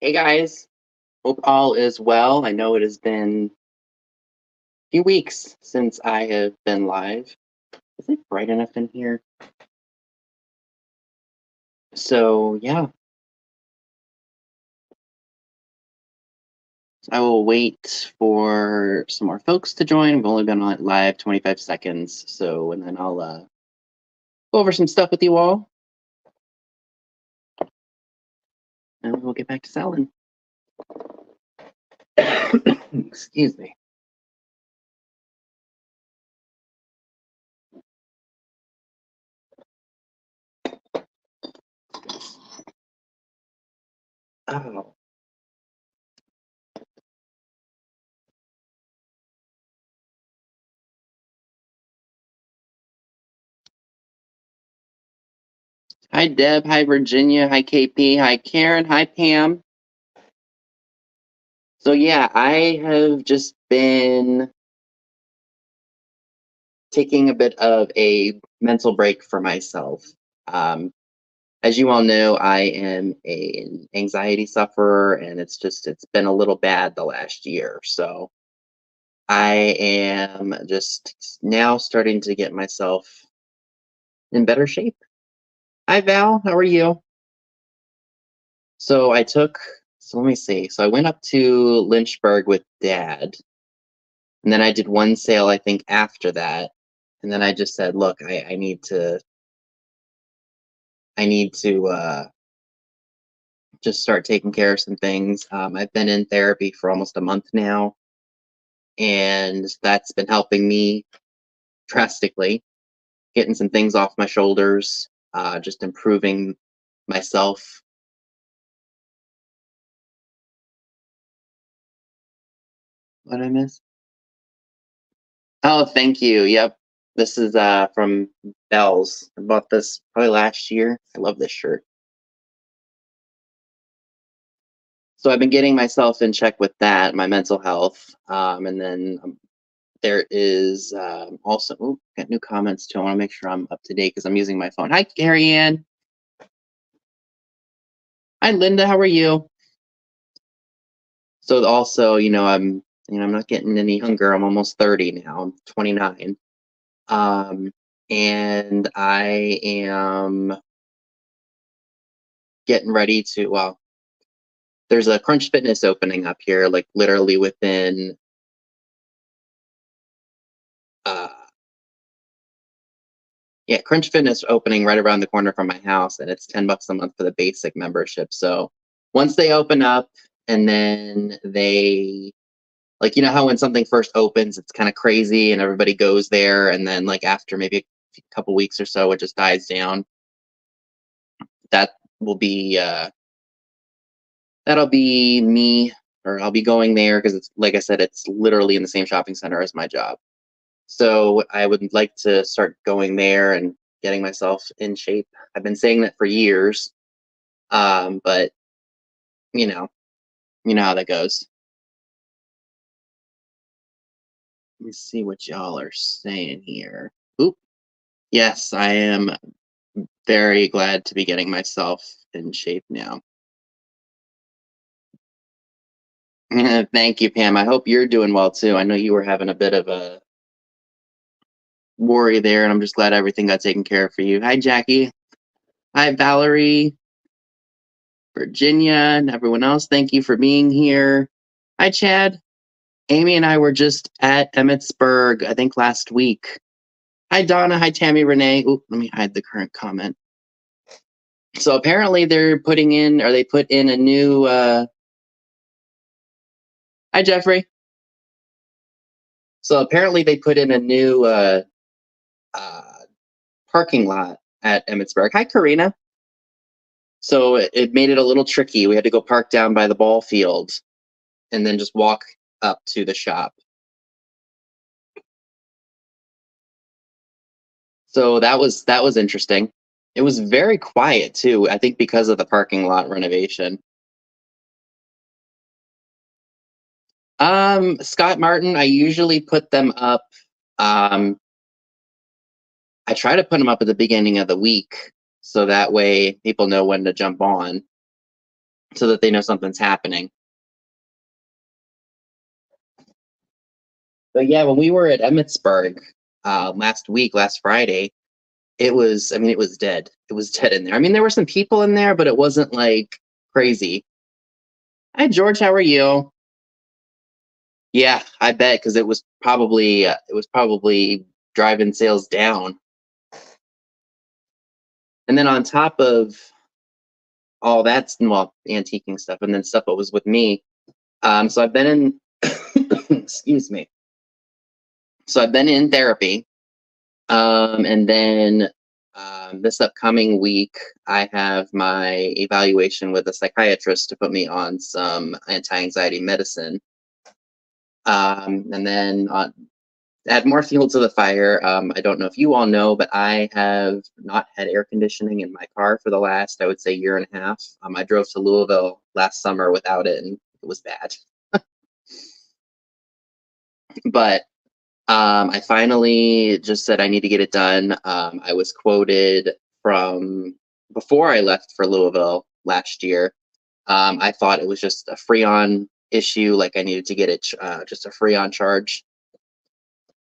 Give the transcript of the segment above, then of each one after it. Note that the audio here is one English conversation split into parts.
Hey guys, hope all is well. I know it has been a few weeks since I have been live. Is it bright enough in here? So yeah, I will wait for some more folks to join. We've only been on live 25 seconds, and then I'll go over some stuff with you all, and we'll get back to selling. Excuse me. Oh. Hi Deb, hi Virginia, hi KP, hi Karen, hi Pam. So yeah, I have just been taking a bit of a mental break for myself. Um, as you all know, I am an anxiety sufferer, and it's been a little bad the last year. So I am just now starting to get myself in better shape. Hi Val, how are you? So let me see. So I went up to Lynchburg with Dad, and then I did one sale, I think, after that. And then I just said, look, I need to just start taking care of some things. I've been in therapy for almost a month now, and that's been helping me drastically, getting some things off my shoulders, just improving myself. What did I miss? Oh, thank you. Yep. This is from Bell's. I bought this probably last year. I love this shirt. So I've been getting myself in check with that, my mental health, and then there is also got new comments too. I want to make sure I'm up to date because I'm using my phone. Hi, Carrie Ann. Hi, Linda. How are you? So also, I'm not getting any younger. I'm almost 30 now. I'm 29, and I am getting ready to. Well, there's a Crunch Fitness opening up here, like literally within. Uh, yeah, Crunch Fitness opening right around the corner from my house, and it's $10 a month for the basic membership. So once they open up, and then they, like, you know how when something first opens, it's kind of crazy and everybody goes there, and then like after maybe a couple weeks or so, it just dies down. That will be that'll be me, or I'll be going there because it's like I said, it's literally in the same shopping center as my job. So I would like to start going there and getting myself in shape. I've been saying that for years, but you know, you know how that goes. Let me see what y'all are saying here. Oop. Yes, I am very glad to be getting myself in shape now. Thank you, Pam. I hope you're doing well too. I know you were having a bit of a worry there, and I'm just glad everything got taken care of for you. Hi, Jackie. Hi, Valerie, Virginia, and everyone else. Thank you for being here. Hi, Chad. Amy and I were just at Emmitsburg, I think last week. Hi, Donna. Hi, Tammy Renee. Oop, let me hide the current comment. So apparently they put in a new, hi, Jeffrey. So apparently they put in a new uh, parking lot at Emmitsburg. Hi, Karina. So it made it a little tricky. We had to go park down by the ball field and then just walk up to the shop. So that was interesting. It was very quiet too, I think because of the parking lot renovation. Scott Martin, I usually put them up. Um, I try to put them up at the beginning of the week so that way people know when to jump on. so that they know something's happening. But yeah, when we were at Emmitsburg last Friday, it was dead. It was dead in there. I mean, there were some people in there, but it wasn't like crazy. Hi, George. How are you? Yeah, I bet because it was probably driving sales down. And then on top of all that's antiquing stuff, and then stuff that was with me. So I've been in, excuse me. So I've been in therapy, and then this upcoming week I have my evaluation with a psychiatrist to put me on some anti-anxiety medicine. And then add more fuel to the fire. I don't know if you all know, but I have not had air conditioning in my car for the last, I would say, year and a half. I drove to Louisville last summer without it, and it was bad. But I finally just said I need to get it done. I was quoted from before I left for Louisville last year. I thought it was just a Freon issue, like I needed to get it just a Freon charge.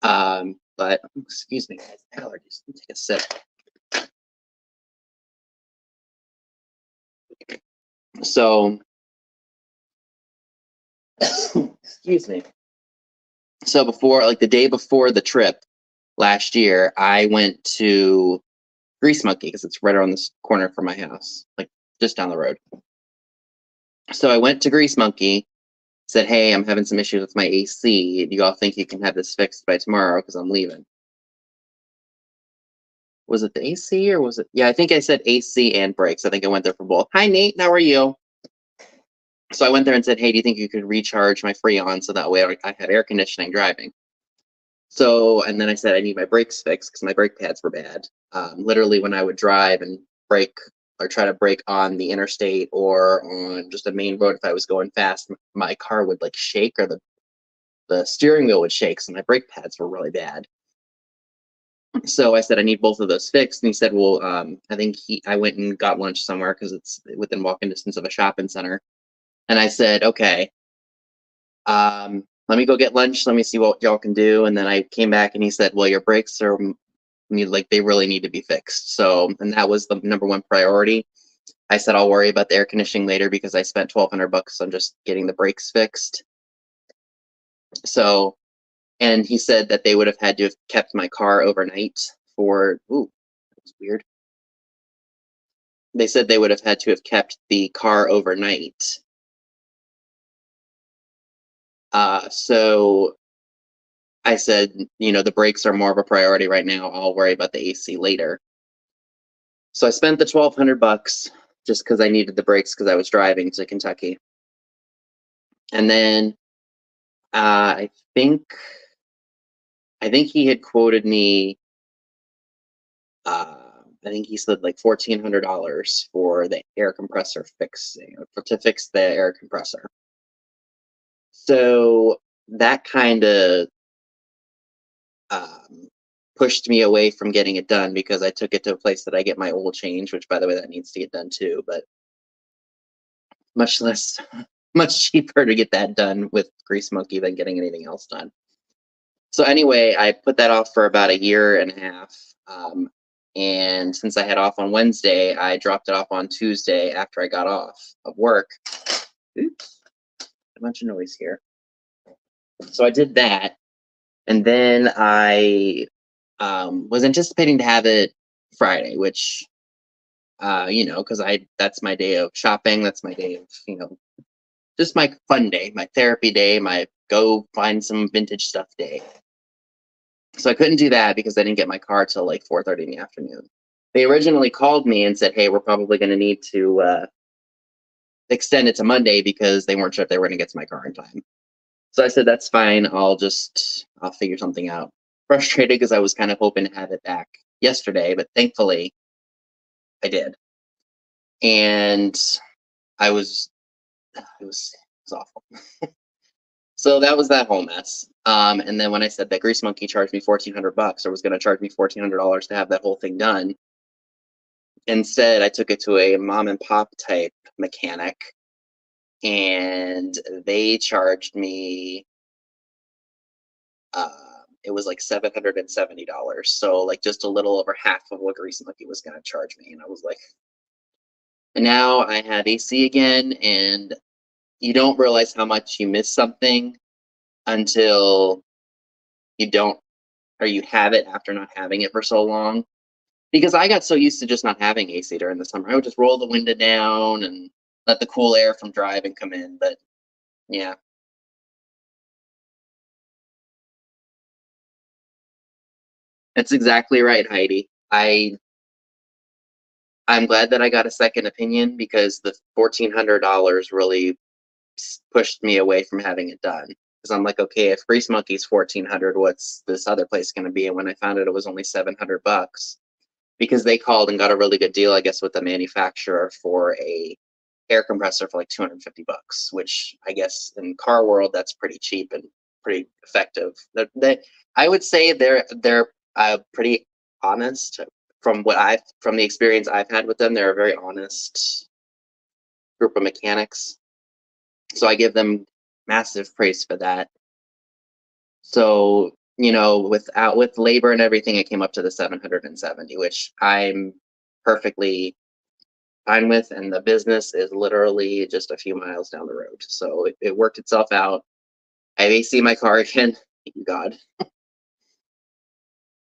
But excuse me, guys, allergies. Let me take a sip. So, excuse me. So like the day before the trip last year, I went to Grease Monkey because it's right around this corner from my house, like just down the road. So I went to Grease Monkey, said, "Hey, I'm having some issues with my AC. Do y'all think you can have this fixed by tomorrow? Because I'm leaving." Was it the AC or was it? Yeah, I think I said AC and brakes. I think I went there for both. Hi, Nate. How are you? So I went there and said, "Hey, do you think you could recharge my Freon so that way I had air conditioning driving?" So, and then I said I need my brakes fixed because my brake pads were bad. Literally, when I would drive and brake or try to brake on the interstate or on just a main road, if I was going fast, my car would like shake or the steering wheel would shake. So my brake pads were really bad. So I said I need both of those fixed, and he said, "Well, I went and got lunch somewhere because it's within walking distance of a shopping center." And I said, "Okay, let me go get lunch. Let me see what y'all can do." And then I came back and he said, "Well, your brakes they really need to be fixed." So, and that was the number one priority. I said, "I'll worry about the air conditioning later because I spent $1,200 on just getting the brakes fixed." So, and he said that they would have had to have kept my car overnight ooh, that's weird. They said they would have had to have kept the car overnight. So I said, the brakes are more of a priority right now. I'll worry about the AC later. So I spent the $1,200 just because I needed the brakes because I was driving to Kentucky. And then I think he had quoted me. I think he said like $1,400 for the air compressor to fix the air compressor. So that kind of pushed me away from getting it done because I took it to a place that I get my oil change, which by the way, that needs to get done too, but much cheaper to get that done with Grease Monkey than getting anything else done. So anyway, I put that off for about a year and a half. And since I had off on Wednesday, I dropped it off on Tuesday after I got off of work. Oops, a bunch of noise here. So I did that. And then I was anticipating to have it Friday, which, because that's my day of shopping. That's my day of, just my fun day, my therapy day, my go find some vintage stuff day. So I couldn't do that because I didn't get my car till like 4:30 in the afternoon. They originally called me and said, "Hey, we're probably going to need to extend it to Monday because they weren't sure if they were going to get to my car in time." So I said, "That's fine. I'll figure something out." Frustrated because I was kind of hoping to have it back yesterday, but thankfully I did. And it was awful. So that was that whole mess. And then when I said that Grease Monkey charged me $1,400 or was going to charge me $1,400 to have that whole thing done, instead I took it to a mom and pop type mechanic and they charged me it was like $770. So like just a little over half of what Grease Monkey was gonna charge me. And I was like, and now I have AC again, and you don't realize how much you miss something until you don't, or you have it after not having it for so long. Because I got so used to just not having AC during the summer. I would just roll the window down and let the cool air from driving come in. But yeah, that's exactly right, Heidi. I'm glad that I got a second opinion because the $1,400 really pushed me away from having it done. Because I'm like, okay, if Grease Monkey's 1,400, what's this other place going to be? And when I found out it was only $700, because they called and got a really good deal, I guess, with the manufacturer for a air compressor for like $250, which I guess in car world that's pretty cheap and pretty effective. I would say they're pretty honest from the experience I've had with them. They're a very honest group of mechanics, so I give them massive praise for that. So with labor and everything, it came up to the 770, which I'm perfectly fine with, and the business is literally just a few miles down the road. So it worked itself out. I have AC in my car again. Thank you, God.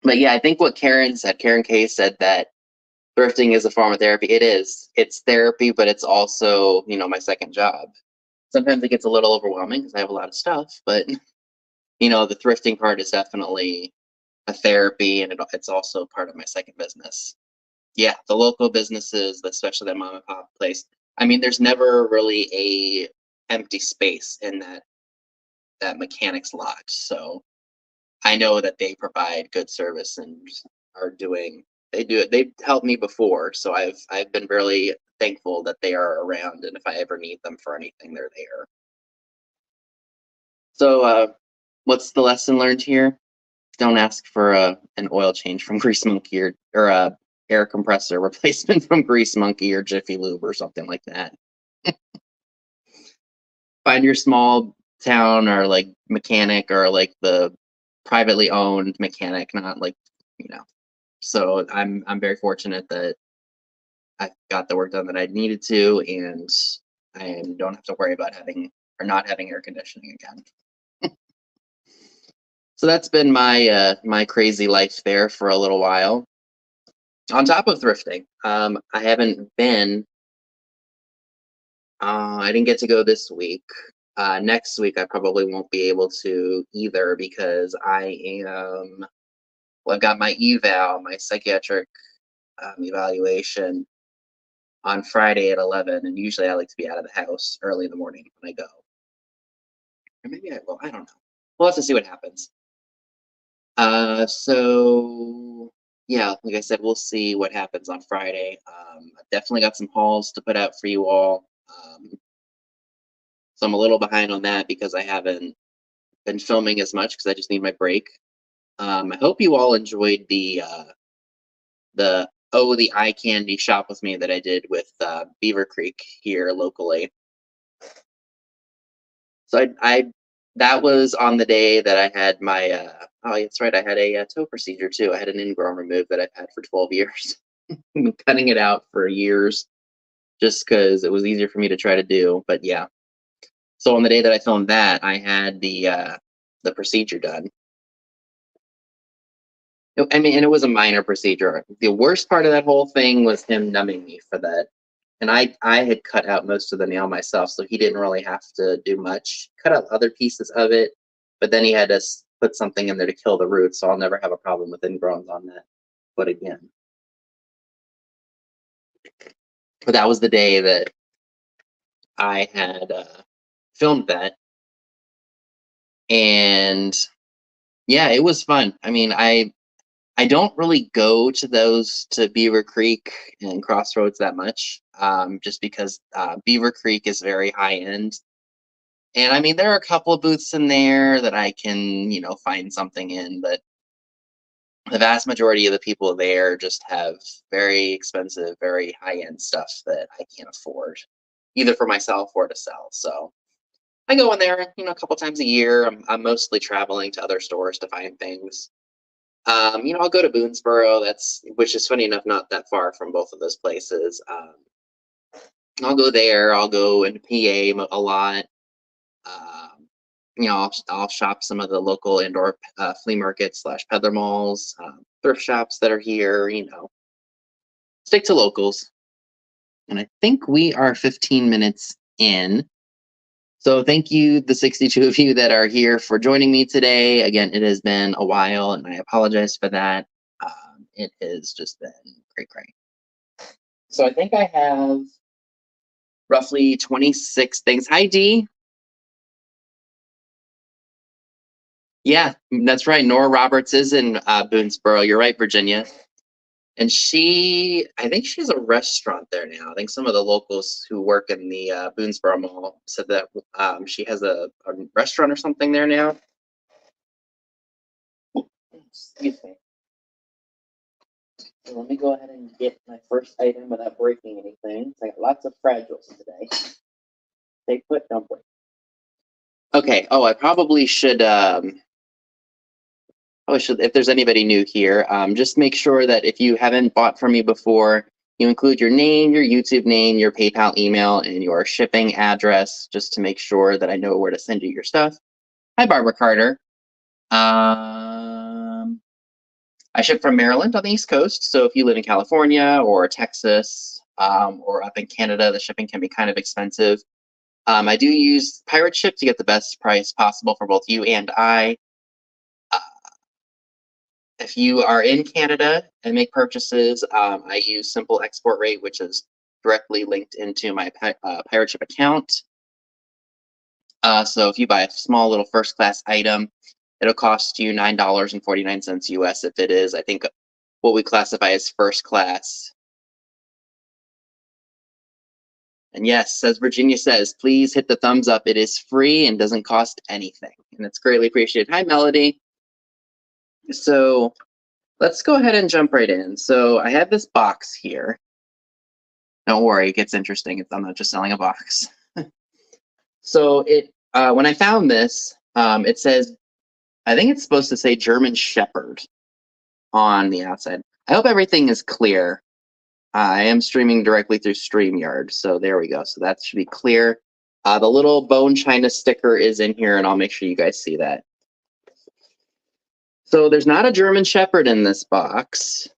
But yeah, I think what Karen K said, that thrifting is a form of therapy. It is. It's therapy, but it's also, my second job. Sometimes it gets a little overwhelming because I have a lot of stuff, but the thrifting part is definitely a therapy, and it's also part of my second business. Yeah, the local businesses, especially that mom and pop place. I mean, there's never really a empty space in that mechanics lot. So I know that they provide good service and are doing they do it. They've helped me before, so I've been really thankful that they are around, and if I ever need them for anything, they're there. So what's the lesson learned here? Don't ask for an oil change from Grease Monkey, or a air compressor replacement from Grease Monkey or Jiffy Lube or something like that. Find your small town or like mechanic, or like the privately owned mechanic, not like you know. So I'm very fortunate that I got the work done that I needed to, and I don't have to worry about having or not having air conditioning again. So that's been my crazy life there for a little while. On top of thrifting, I haven't been. I didn't get to go this week. Next week, I probably won't be able to either because I am. Well, I've got my eval, my psychiatric evaluation on Friday at 11, and usually I like to be out of the house early in the morning when I go. Or maybe I will. I don't know. We'll have to see what happens. So yeah, like I said, we'll see what happens on Friday. I've definitely got some hauls to put out for you all. So I'm a little behind on that because I haven't been filming as much because I just need my break. I hope you all enjoyed the eye candy shop with me that I did with Beaver Creek here locally. So I that was on the day that I had my oh that's right, I had a toe procedure too. I had an ingrown removed that I've had for 12 years. Been cutting it out for years just because it was easier for me to try to do. But yeah, so on the day that I filmed that, I had the procedure done. I mean, and it was a minor procedure. The worst part of that whole thing was him numbing me for that. And I had cut out most of the nail myself, so he didn't really have to do much. Cut out other pieces of it, but then he had to put something in there to kill the roots, so I'll never have a problem with ingrowns on that foot again. But that was the day that I had filmed that, and yeah, it was fun. I mean, I don't really go to those to Beaver Creek and Crossroads that much, just because Beaver Creek is very high end. And I mean, there are a couple of booths in there that I can, find something in, but the vast majority of the people there just have very expensive, very high end stuff that I can't afford. either for myself or to sell. So I go in there, a couple times a year. I'm mostly traveling to other stores to find things. I'll go to Boonesboro. Which is funny enough, not that far from both of those places. I'll go there. I'll go into PA a lot. I'll shop some of the local indoor flea markets / peddler malls, thrift shops that are here. Stick to locals. And I think we are 15 minutes in. So thank you, the 62 of you that are here, for joining me today. Again, it has been a while, and I apologize for that. It has just been great. So I think I have roughly 26 things. Hi, Dee. Yeah, that's right. Nora Roberts is in Boonesboro. You're right, Virginia. And I think she has a restaurant there now. I think some of the locals who work in the Boonesboro Mall said that she has a restaurant or something there now. Excuse me. So let me go ahead and get my first item without breaking anything. I got lots of fragiles today. Stay put, don't break. Okay. Oh, I probably should. If there's anybody new here, just make sure that if you haven't bought from me before, you include your name, your YouTube name, your PayPal email, and your shipping address, just to make sure that I know where to send you your stuff. Hi, Barbara Carter. I ship from Maryland on the East Coast, so if you live in California or Texas or up in Canada, the shipping can be kind of expensive. I do use Pirate Ship to get the best price possible for both you and I. If you are in Canada and make purchases, I use Simple Export Rate, which is directly linked into my Pirate Ship account. So if you buy a small little first class item, it'll cost you $9.49 US if it is, I think, what we classify as first class. And yes, as Virginia says, please hit the thumbs up. It is free and doesn't cost anything. And it's greatly appreciated. Hi, Melody. So let's go ahead and jump right in. So I have this box here. Don't worry, it gets interesting if I'm not just selling a box. So when I found this, it says, I think it's supposed to say German Shepherd on the outside. I hope everything is clear. I am streaming directly through StreamYard, so there we go. So that should be clear. The little bone china sticker is in here, and I'll make sure you guys see that. So there's not a German Shepherd in this box,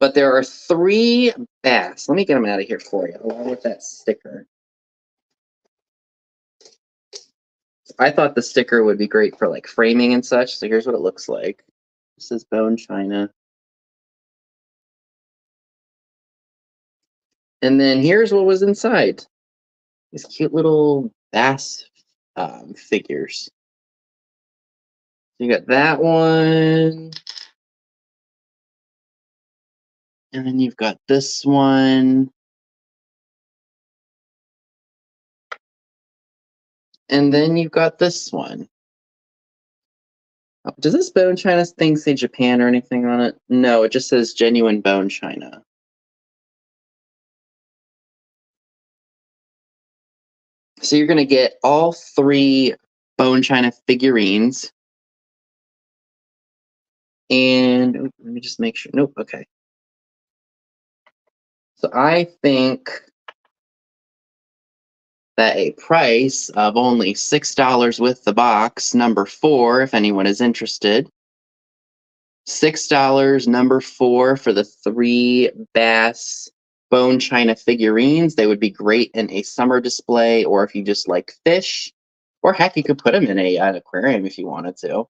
but there are 3 bass. Let me get them out of here for you, along with that sticker. I thought the sticker would be great for like framing and such. So here's what it looks like. This is bone china. And then here's what was inside. These cute little bass figures. You got that one. And then you've got this one. And then you've got this one. Oh, does this bone china thing say Japan or anything on it? No, it just says genuine bone china. So you're going to get all 3 bone china figurines. And let me just make sure. Nope. Okay. So I think that a price of only $6 with the box, number 4, if anyone is interested. $6, number 4, for the 3 bass bone china figurines. They would be great in a summer display, or if you just like fish, or heck, you could put them in an aquarium if you wanted to.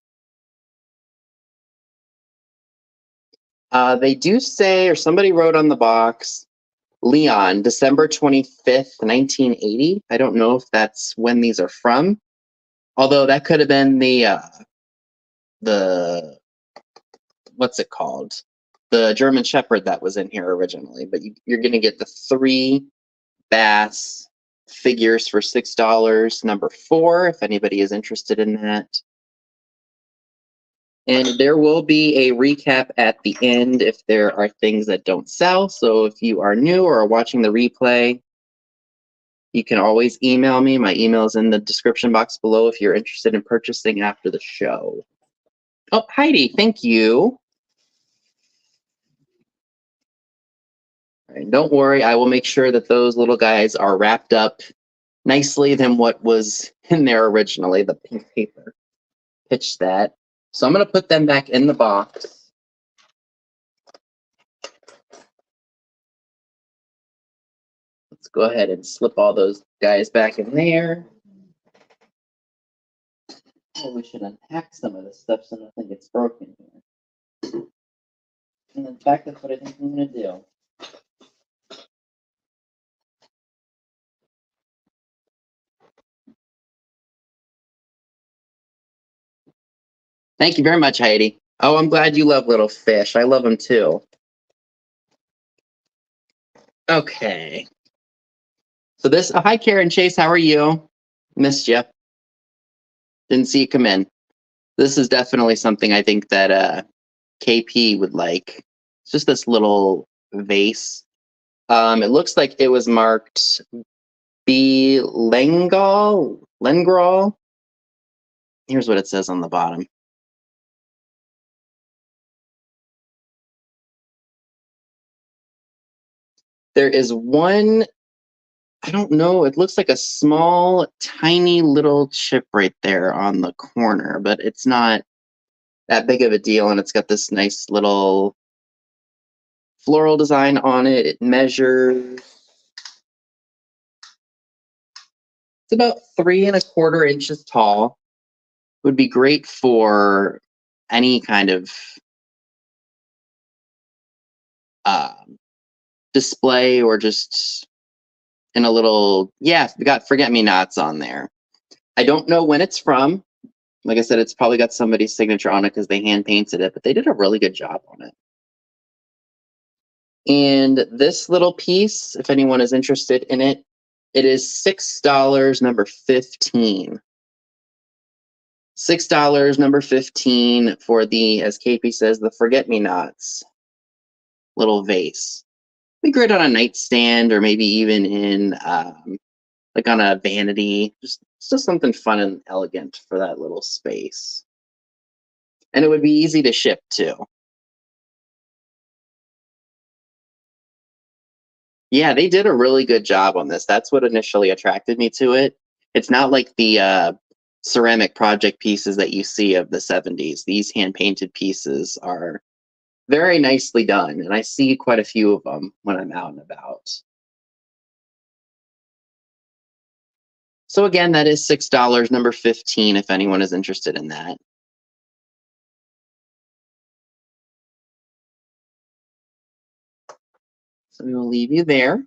They do say, or somebody wrote on the box, Leon, December 25th, 1980. I don't know if that's when these are from. Although that could have been the what's it called? The German Shepherd that was in here originally. But you're going to get the 3 bass figures for $6, number 4, if anybody is interested in that. And there will be a recap at the end if there are things that don't sell. So if you are new or are watching the replay, you can always email me. My email is in the description box below if you're interested in purchasing after the show. Oh, Heidi, thank you. All right, don't worry, I will make sure that those little guys are wrapped up nicely than what was in there originally, the pink paper. Pitch that. So I'm going to put them back in the box. Let's go ahead and slip all those guys back in there. Oh, we should unpack some of this stuff so nothing gets broken here. And in fact, that's what I think I'm going to do. Thank you very much, Heidi. Oh, I'm glad you love little fish. I love them too. Okay. So this, hi, Karen Chase. How are you? Missed you. Didn't see you come in. This is definitely something I think that KP would like. It's just this little vase. It looks like it was marked B. Lengrol. Here's what it says on the bottom. There is one, I don't know, it looks like a small, tiny little chip right there on the corner, but it's not that big of a deal, and it's got this nice little floral design on it. It measures, it's about 3¼ inches tall. Would be great for any kind of display or just in a little, yeah, we got forget-me-nots on there. I don't know when it's from. Like I said, it's probably got somebody's signature on it because they hand painted it, but they did a really good job on it. And this little piece, if anyone is interested in it, it is $6, number 15. $6, number 15 for the, as KP says, the forget-me-nots little vase. Be great on a nightstand or maybe even in like on a vanity. Just something fun and elegant for that little space. And it would be easy to ship too. Yeah, they did a really good job on this. That's what initially attracted me to it. It's not like the ceramic project pieces that you see of the 70s. These hand-painted pieces are very nicely done, and I see quite a few of them when I'm out and about. So again, that is $6, number 15, if anyone is interested in that. So we will leave you there.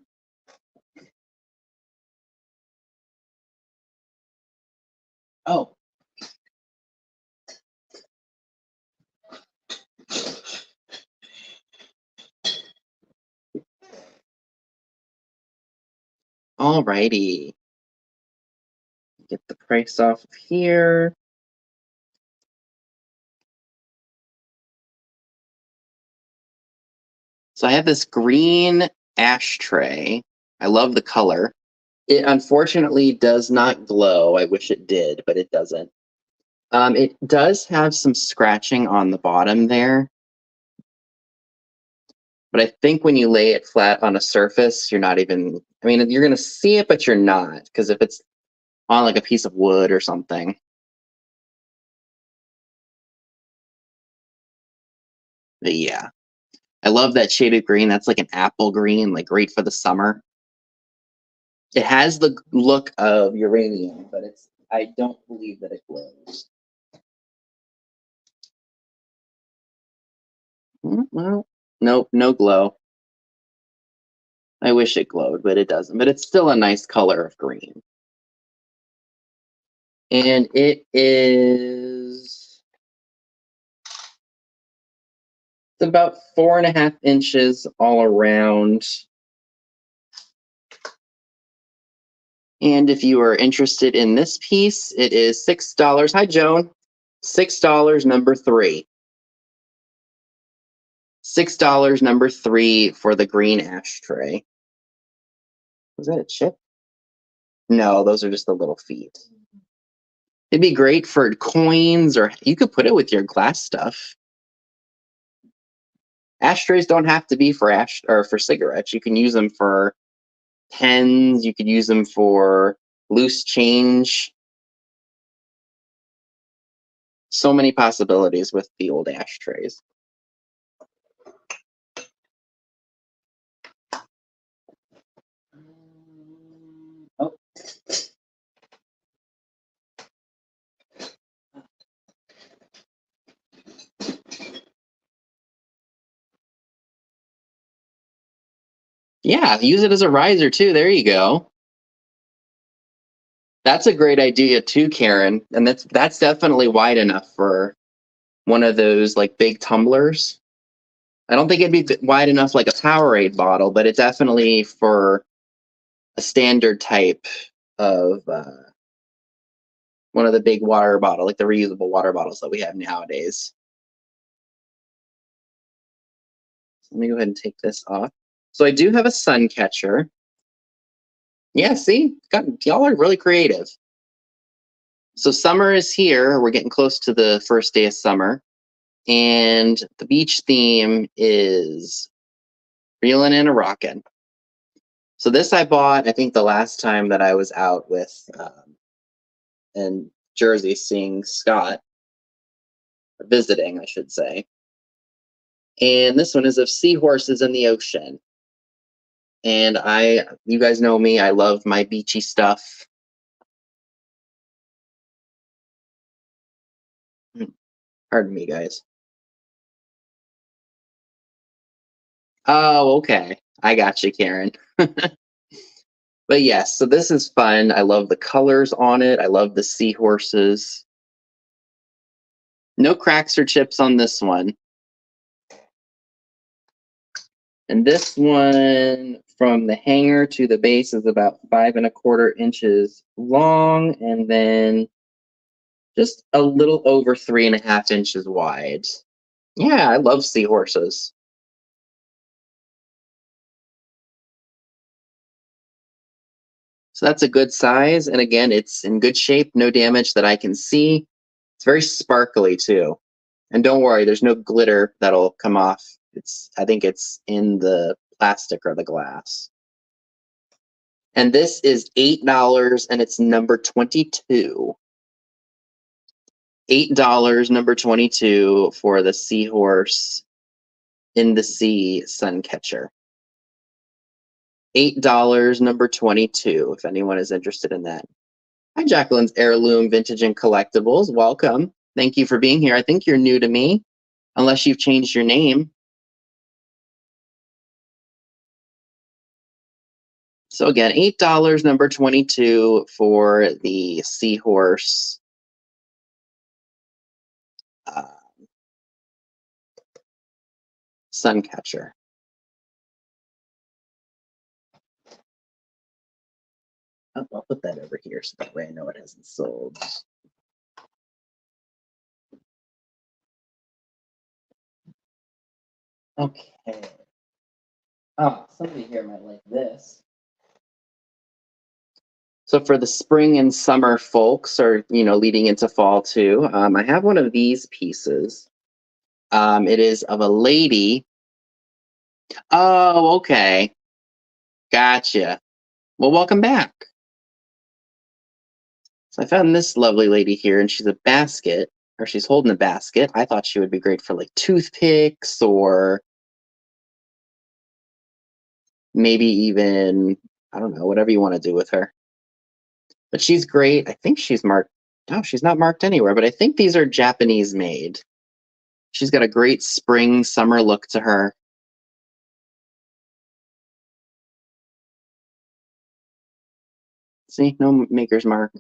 Oh. Alrighty. Get the price off of here. So I have this green ashtray. I love the color. It unfortunately does not glow. I wish it did, but it doesn't. It does have some scratching on the bottom there. But I think when you lay it flat on a surface, you're not even, I mean, you're going to see it, but you're not. Because if it's on like a piece of wood or something. But yeah. I love that shaded green. That's like an apple green, like great for the summer. It has the look of uranium, but I don't believe that it glows. Well, nope, no glow. I wish it glowed, but it doesn't. But it's still a nice color of green. And it is, it's about 4½ inches all around. And if you are interested in this piece, it is $6. Hi, Joan. $6, number 3. $6, number 3 for the green ashtray. Was that a chip? No, those are just the little feet. It'd be great for coins, or you could put it with your glass stuff. Ashtrays don't have to be for for cigarettes. You can use them for pens. You could use them for loose change. So many possibilities with the old ashtrays. Oh. Yeah, use it as a riser too. There you go. That's a great idea too, Karen. And that's definitely wide enough for one of those like big tumblers. I don't think it'd be wide enough like a Powerade bottle, but it definitely for a standard type of one of the big water bottle, like the reusable water bottles that we have nowadays. Let me go ahead and take this off. So I do have a sun catcher. Yeah, see, y'all are really creative. So summer is here. We're getting close to the first day of summer. And the beach theme is reeling and a rockin'. So this I bought, I think, the last time that I was out with in Jersey seeing Scott, visiting, I should say. And this one is of seahorses in the ocean. And you guys know me, I love my beachy stuff. Pardon me, guys. Oh, okay. I got you, Karen. But yes, so this is fun. I love the colors on it. I love the seahorses. No cracks or chips on this one. And this one, from the hanger to the base, is about 5¼ inches long, and then just a little over 3½ inches wide. Yeah, I love seahorses. So that's a good size. And again, it's in good shape, no damage that I can see. It's very sparkly too. And don't worry, there's no glitter that'll come off. I think it's in the plastic or the glass. And this is $8 and it's number 22. $8, number 22 for the seahorse in the sea sun catcher. $8, number 22, if anyone is interested in that. Hi, Jacqueline's Heirloom Vintage and Collectibles. Welcome. Thank you for being here. I think you're new to me, unless you've changed your name. So again, $8, number 22 for the seahorse sun catcher. I'll put that over here so that way I know it hasn't sold. Okay. Oh, somebody here might like this. So for the spring and summer folks, or leading into fall too, I have one of these pieces. It is of a lady. Oh, okay. Gotcha. Well, welcome back. So I found this lovely lady here, and she's she's holding a basket. I thought she would be great for like toothpicks, or maybe even, I don't know, whatever you want to do with her. But she's great. I think she's marked. No, she's not marked anywhere, but I think these are Japanese made. She's got a great spring, summer look to her. See, no maker's mark.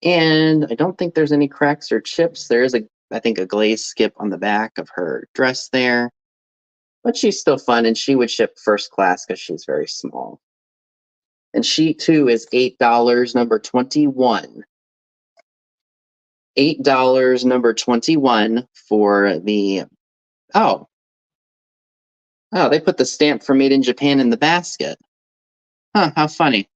And I don't think there's any cracks or chips. There is I think a glaze skip on the back of her dress there. But she's still fun, and she would ship first class because she's very small. And sheet 2 is $8, number 21. $8, number 21 for the, oh, they put the stamp for Made in Japan in the basket. Huh, how funny.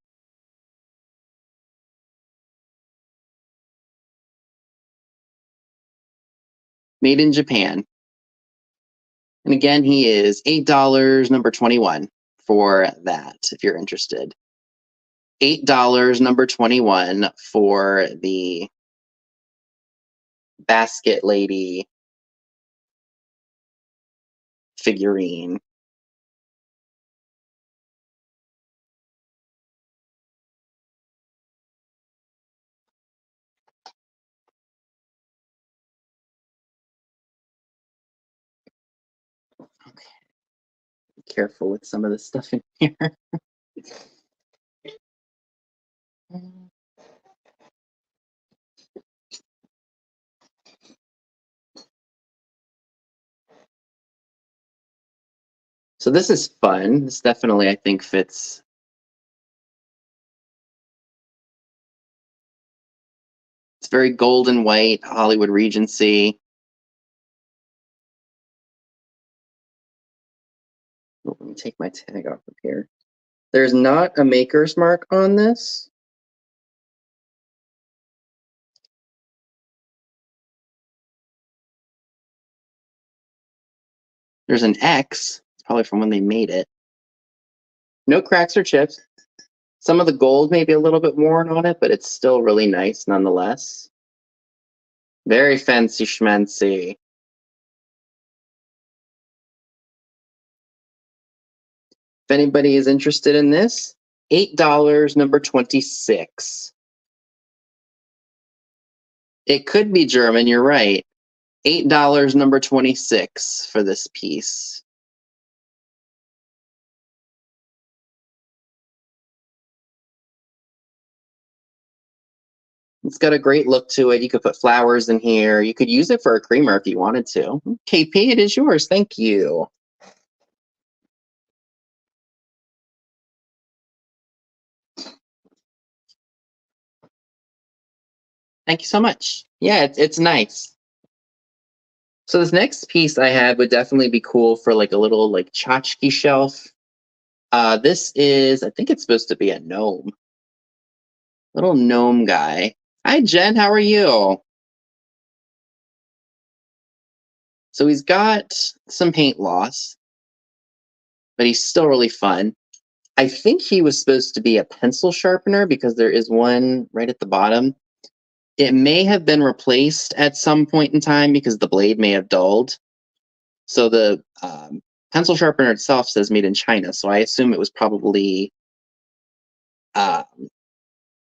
Made in Japan. And again, he is $8, number 21 for that, if you're interested. $8, number 21 for the basket lady figurine. Okay. Be careful with some of the stuff in here. So this is fun. This definitely, I think, fits. It's very gold and white, Hollywood Regency. Oh, let me take my tag off of here. There's not a maker's mark on this. There's an X. It's probably from when they made it. No cracks or chips. Some of the gold may be a little bit worn on it, but it's still really nice nonetheless. Very fancy schmancy. If anybody is interested in this, $8, number 26. It could be German, you're right. $8, number 26 for this piece. It's got a great look to it. You could put flowers in here. You could use it for a creamer if you wanted to. KP, it is yours. Thank you. Thank you so much. Yeah, it's nice. So this next piece I had would definitely be cool for like a little like tchotchke shelf. This is, I think it's supposed to be a gnome. Little gnome guy. Hi, Jen. How are you? So he's got some paint loss, but he's still really fun. I think he was supposed to be a pencil sharpener because there is one right at the bottom. It may have been replaced at some point in time because the blade may have dulled. So the pencil sharpener itself says made in China, so I assume it was probably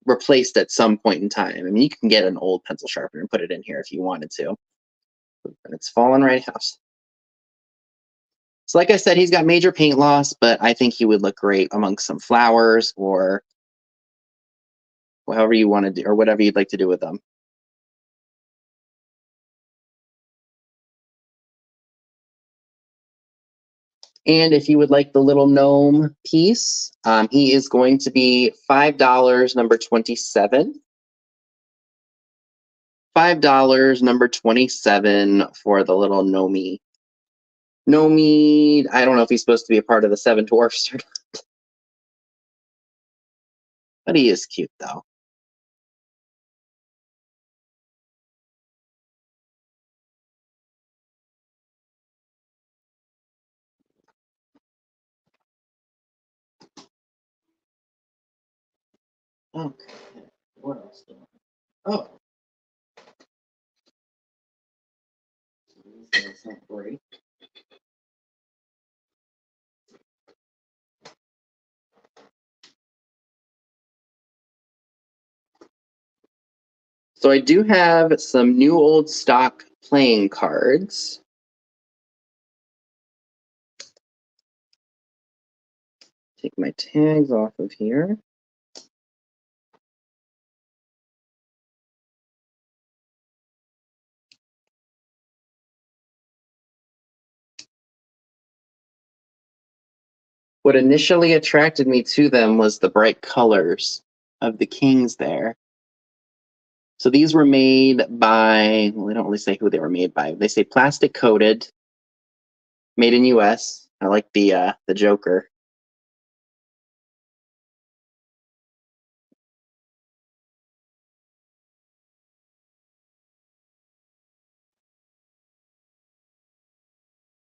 replaced at some point in time. I mean, you can get an old pencil sharpener and put it in here if you wanted to. And it's fallen right out. So like I said, he's got major paint loss, but I think he would look great amongst some flowers or however you want to do, or whatever you'd like to do with them. And if you would like the little gnome piece, he is going to be $5, number 27. $5, number 27 for the little Nomi. Nomi, I don't know if he's supposed to be a part of the Seven Dwarfs or not. But he is cute, though. Okay, what else do I have? Oh. That's not great. So I do have some new old stock playing cards. Take my tags off of here. What initially attracted me to them was the bright colors of the kings there. So these were made by, well, they don't really say who they were made by. They say plastic coated, made in US. I like the Joker.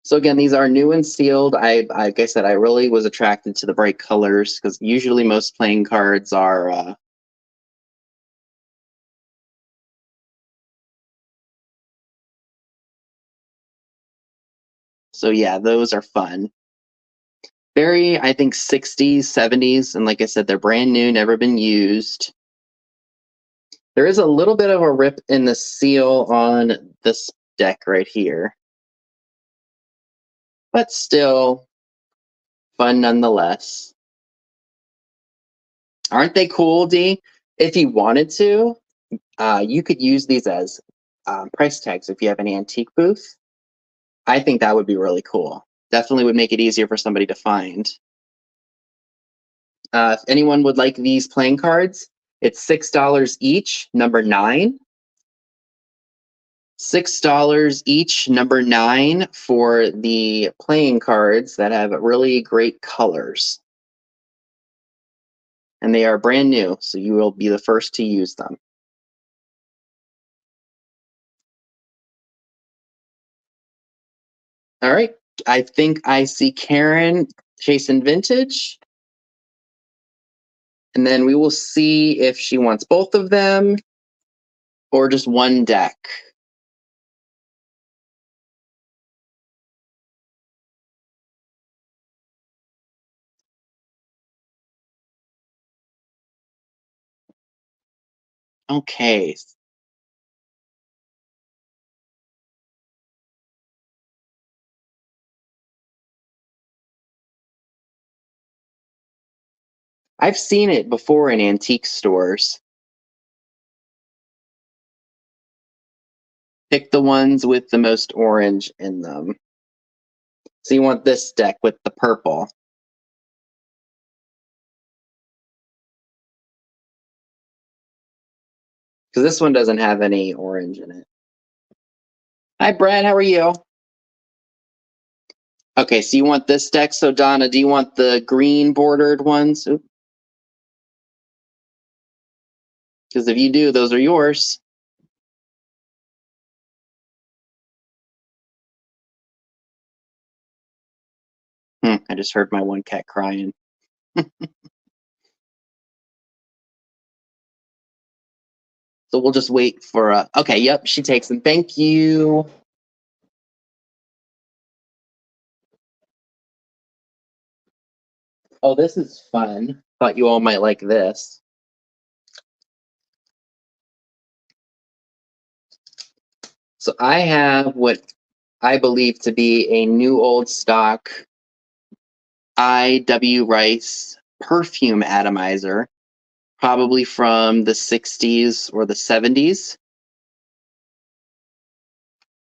So again, these are new and sealed. Like I said, I really was attracted to the bright colors because usually most playing cards are. So yeah, those are fun. Very, I think, 60s, 70s, and like I said, they're brand new, never been used. There is a little bit of a rip in the seal on this deck right here, but still fun nonetheless. Aren't they cool, D? If you wanted to, you could use these as price tags if you have an antique booth. I think that would be really cool. Definitely would make it easier for somebody to find. If anyone would like these playing cards, it's $6 each, number 9. $6 each, number 9, for the playing cards that have really great colors. And they are brand new, so you will be the first to use them. All right, I think I see Karen chasing vintage. And then we will see if she wants both of them or just one deck. Okay. I've seen it before in antique stores. Pick the ones with the most orange in them. So you want this deck with the purple. Because this one doesn't have any orange in it. Hi, Brad. How are you? Okay, so you want this deck. So, Donna, do you want the green bordered ones? Because if you do, those are yours. I just heard my one cat crying. So we'll just wait for. Okay, yep, she takes them. Thank you. Oh, this is fun. Thought you all might like this. So I have what I believe to be a new old stock I.W. Rice perfume atomizer, probably from the 60s or the 70s.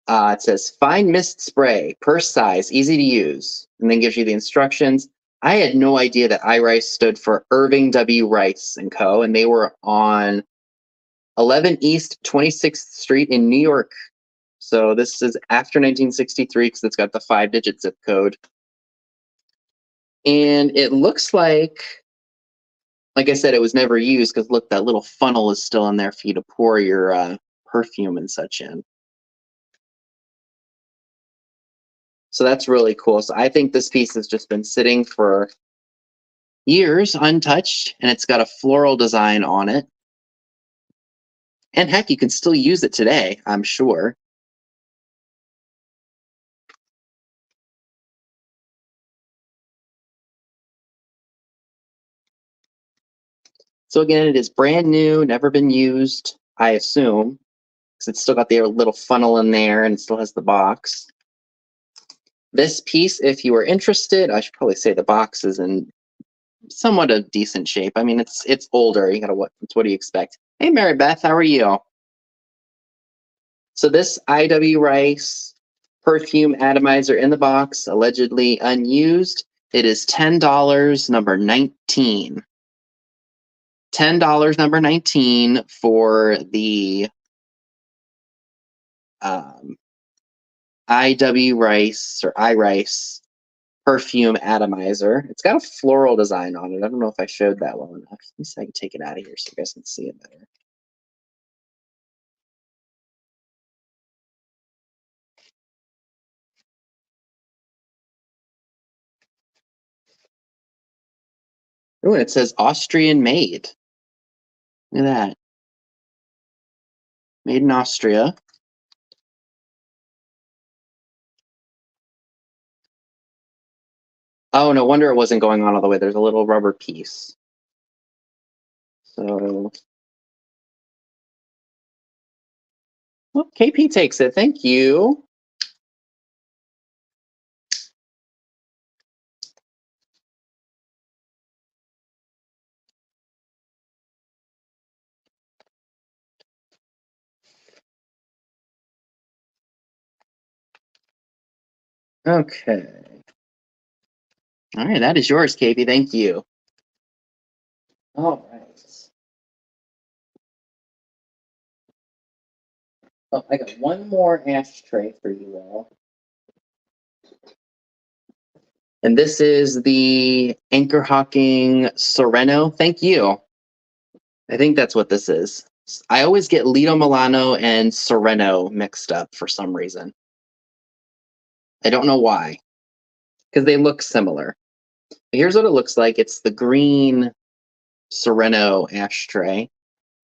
It says fine mist spray, purse size, easy to use, and then gives you the instructions. I had no idea that I-Rice stood for Irving W. Rice and Co., and they were on 11 East 26th Street in New York. So this is after 1963 because it's got the 5-digit zip code. And it looks like I said, it was never used because look, that little funnel is still in there for you to pour your perfume and such in. So that's really cool. So I think this piece has just been sitting for years untouched, and it's got a floral design on it. And heck, you can still use it today, I'm sure. So again, it is brand new, never been used, I assume, because it's still got the little funnel in there and it still has the box. This piece, if you are interested, I should probably say the box is in somewhat a decent shape. I mean, it's older. You gotta what do you expect? Hey, Mary Beth, how are you? So this I.W. Rice perfume atomizer in the box, allegedly unused. It is $10, number 19. $10, number 19 for the IW Rice or iRice perfume atomizer. It's got a floral design on it. I don't know if I showed that well enough. Let me see if I can take it out of here so you guys can see it better. Oh, and it says Austrian made. Look at that. Made in Austria. Oh, no wonder it wasn't going on all the way. There's a little rubber piece. So, well, KP takes it. Thank you. Okay. All right, that is yours, KP. Thank you. All right. Oh, I got one more ashtray for you all. And this is the Anchor Hawking Sereno. Thank you. I think that's what this is. I always get Lido Milano and Sereno mixed up for some reason. I don't know why. Because they look similar. But here's what it looks like. It's the green Sereno ashtray.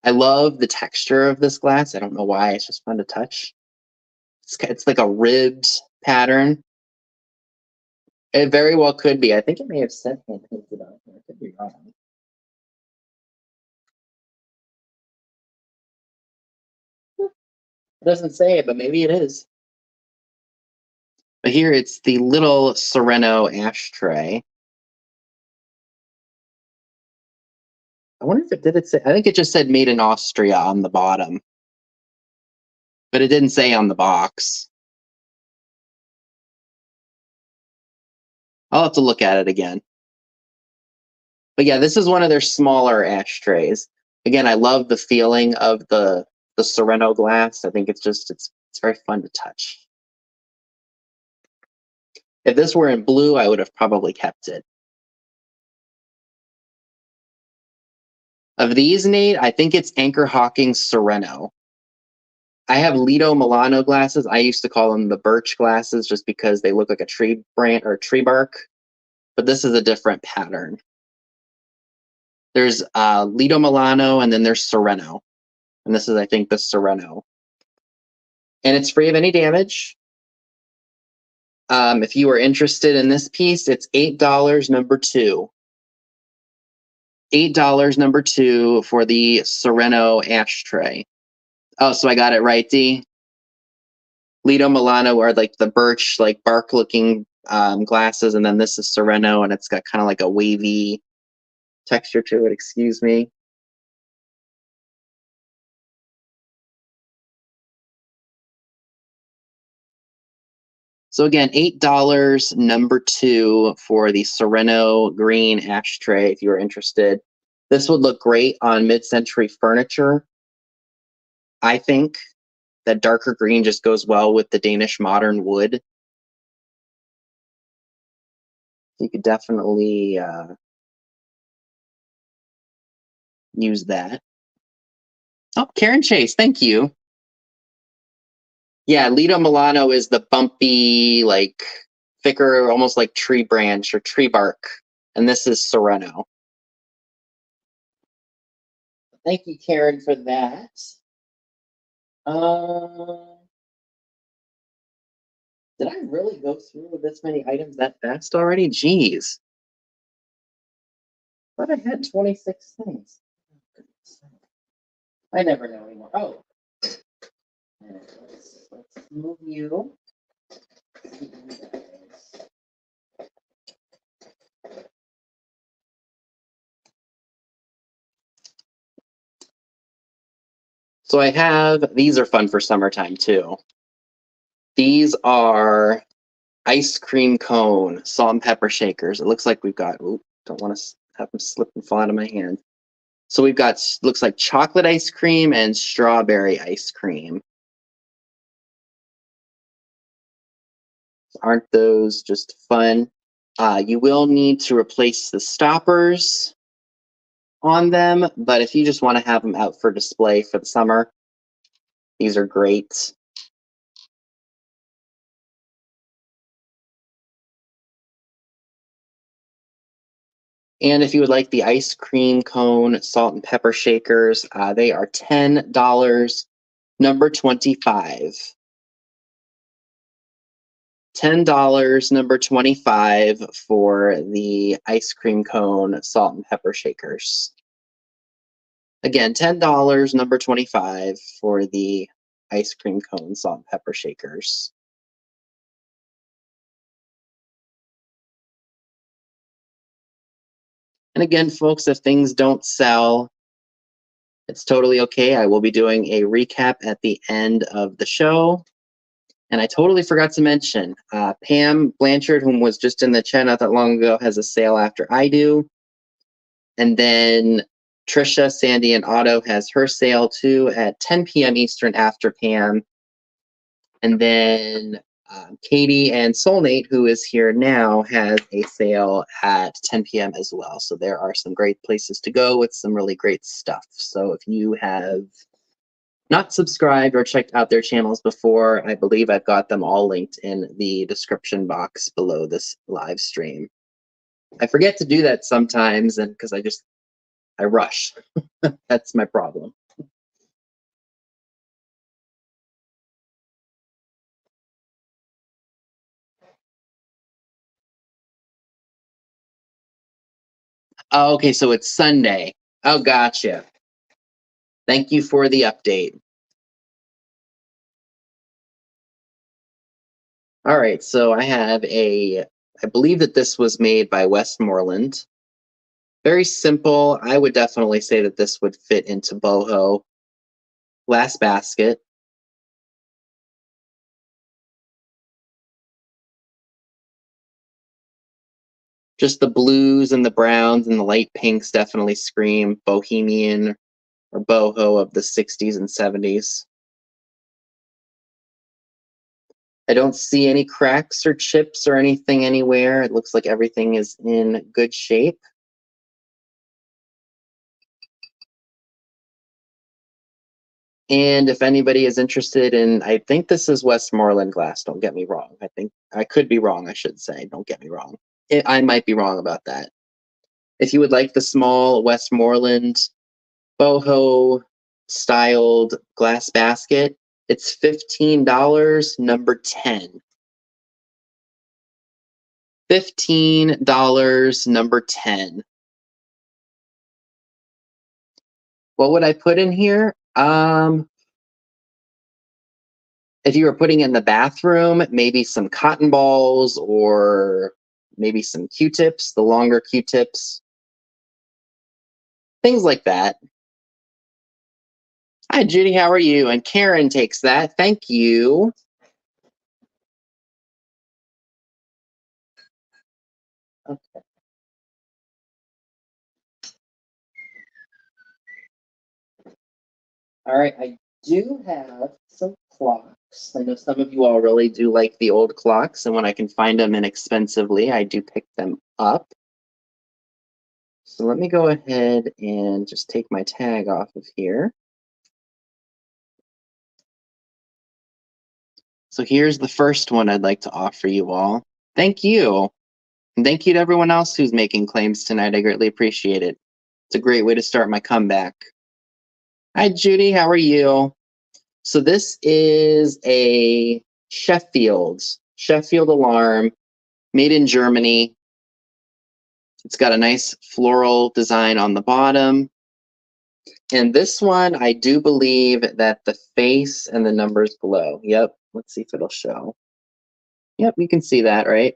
I love the texture of this glass. I don't know why. It's just fun to touch. It's like a ribbed pattern. It very well could be. I think it may have said hand painted on here. I could be wrong. It doesn't say it, but maybe it is. But here it's the little Sereno ashtray. I wonder if it did it say, I think it just said made in Austria on the bottom. But it didn't say on the box. I'll have to look at it again. But yeah, this is one of their smaller ashtrays. Again, I love the feeling of the Sereno glass. I think it's very fun to touch. If this were in blue, I would have probably kept it. Of these, Nate, I think it's Anchor Hawking Sereno. I have Lido Milano glasses. I used to call them the birch glasses just because they look like a tree branch or tree bark. But this is a different pattern. There's Lido Milano and then there's Sereno. And this is, I think, the Sereno. And it's free of any damage. If you are interested in this piece, it's $8, number 2. $8, number 2 for the Sereno ashtray. Oh, so I got it right, D? Lido Milano are like the birch, like bark looking glasses, and then this is Sereno, and it's got kind of like a wavy texture to it, excuse me. So again, $8, number 2 for the Sereno green ashtray, if you're interested. This would look great on mid-century furniture. I think that darker green just goes well with the Danish modern wood. You could definitely use that. Oh, Karen Chase, thank you. Yeah, Lido Milano is the bumpy, like thicker, almost like tree branch or tree bark. And this is Sereno. Thank you, Karen, for that. Did I really go through this many items that fast already? Jeez. But I had 26 things. I never know anymore. Oh. Let's move you. So I have, these are fun for summertime too. These are ice cream cone, salt and pepper shakers. It looks like we've got, don't want to have them slip and fall out of my hand. So we've got, looks like chocolate ice cream and strawberry ice cream. Aren't those just fun? You will need to replace the stoppers on them, but if you just want to have them out for display for the summer, these are great. And if you would like the ice cream cone salt and pepper shakers, they are $10, number 25. $10, number 25 for the ice cream cone salt and pepper shakers. Again, $10, number 25 for the ice cream cone salt and pepper shakers. And again, folks, if things don't sell, it's totally okay. I will be doing a recap at the end of the show. And I totally forgot to mention, Pam Blanchard, whom was just in the chat not that long ago, has a sale after I do. And then Trisha, Sandy, and Otto has her sale too at 10 p.m. Eastern after Pam. And then Katie and Soulmate, who is here now, has a sale at 10 p.m. as well. So there are some great places to go with some really great stuff. So if you have not subscribed or checked out their channels before, I believe I've got them all linked in the description box below this live stream. I forget to do that sometimes, and because I rush. That's my problem. Oh, okay, so it's Sunday. Oh, gotcha. Thank you for the update. All right, so I believe that this was made by Westmoreland. Very simple. I would definitely say that this would fit into boho. Glass basket. Just the blues and the browns and the light pinks definitely scream bohemian or boho of the 60s and 70s. I don't see any cracks or chips or anything anywhere. It looks like everything is in good shape. And if anybody is interested in, I think this is Westmoreland glass, don't get me wrong. I think I could be wrong, I should say, don't get me wrong. I might be wrong about that. If you would like the small Westmoreland boho styled glass basket, it's $15, number 10. $15, number 10. What would I put in here? If you were putting it in the bathroom, maybe some cotton balls or maybe some Q-tips, the longer Q-tips. Things like that. Hi, Judy, how are you? And Karen takes that. Thank you. Okay. All right, I do have some clocks. I know some of you all really do like the old clocks, and when I can find them inexpensively, I do pick them up. So let me go ahead and just take my tag off of here. So here's the first one I'd like to offer you all. Thank you. And thank you to everyone else who's making claims tonight. I greatly appreciate it. It's a great way to start my comeback. Hi, Judy. How are you? So this is a Sheffield alarm made in Germany. It's got a nice floral design on the bottom. And this one, I do believe that the face and the numbers glow. Yep. Let's see if it'll show. Yep, you can see that, right?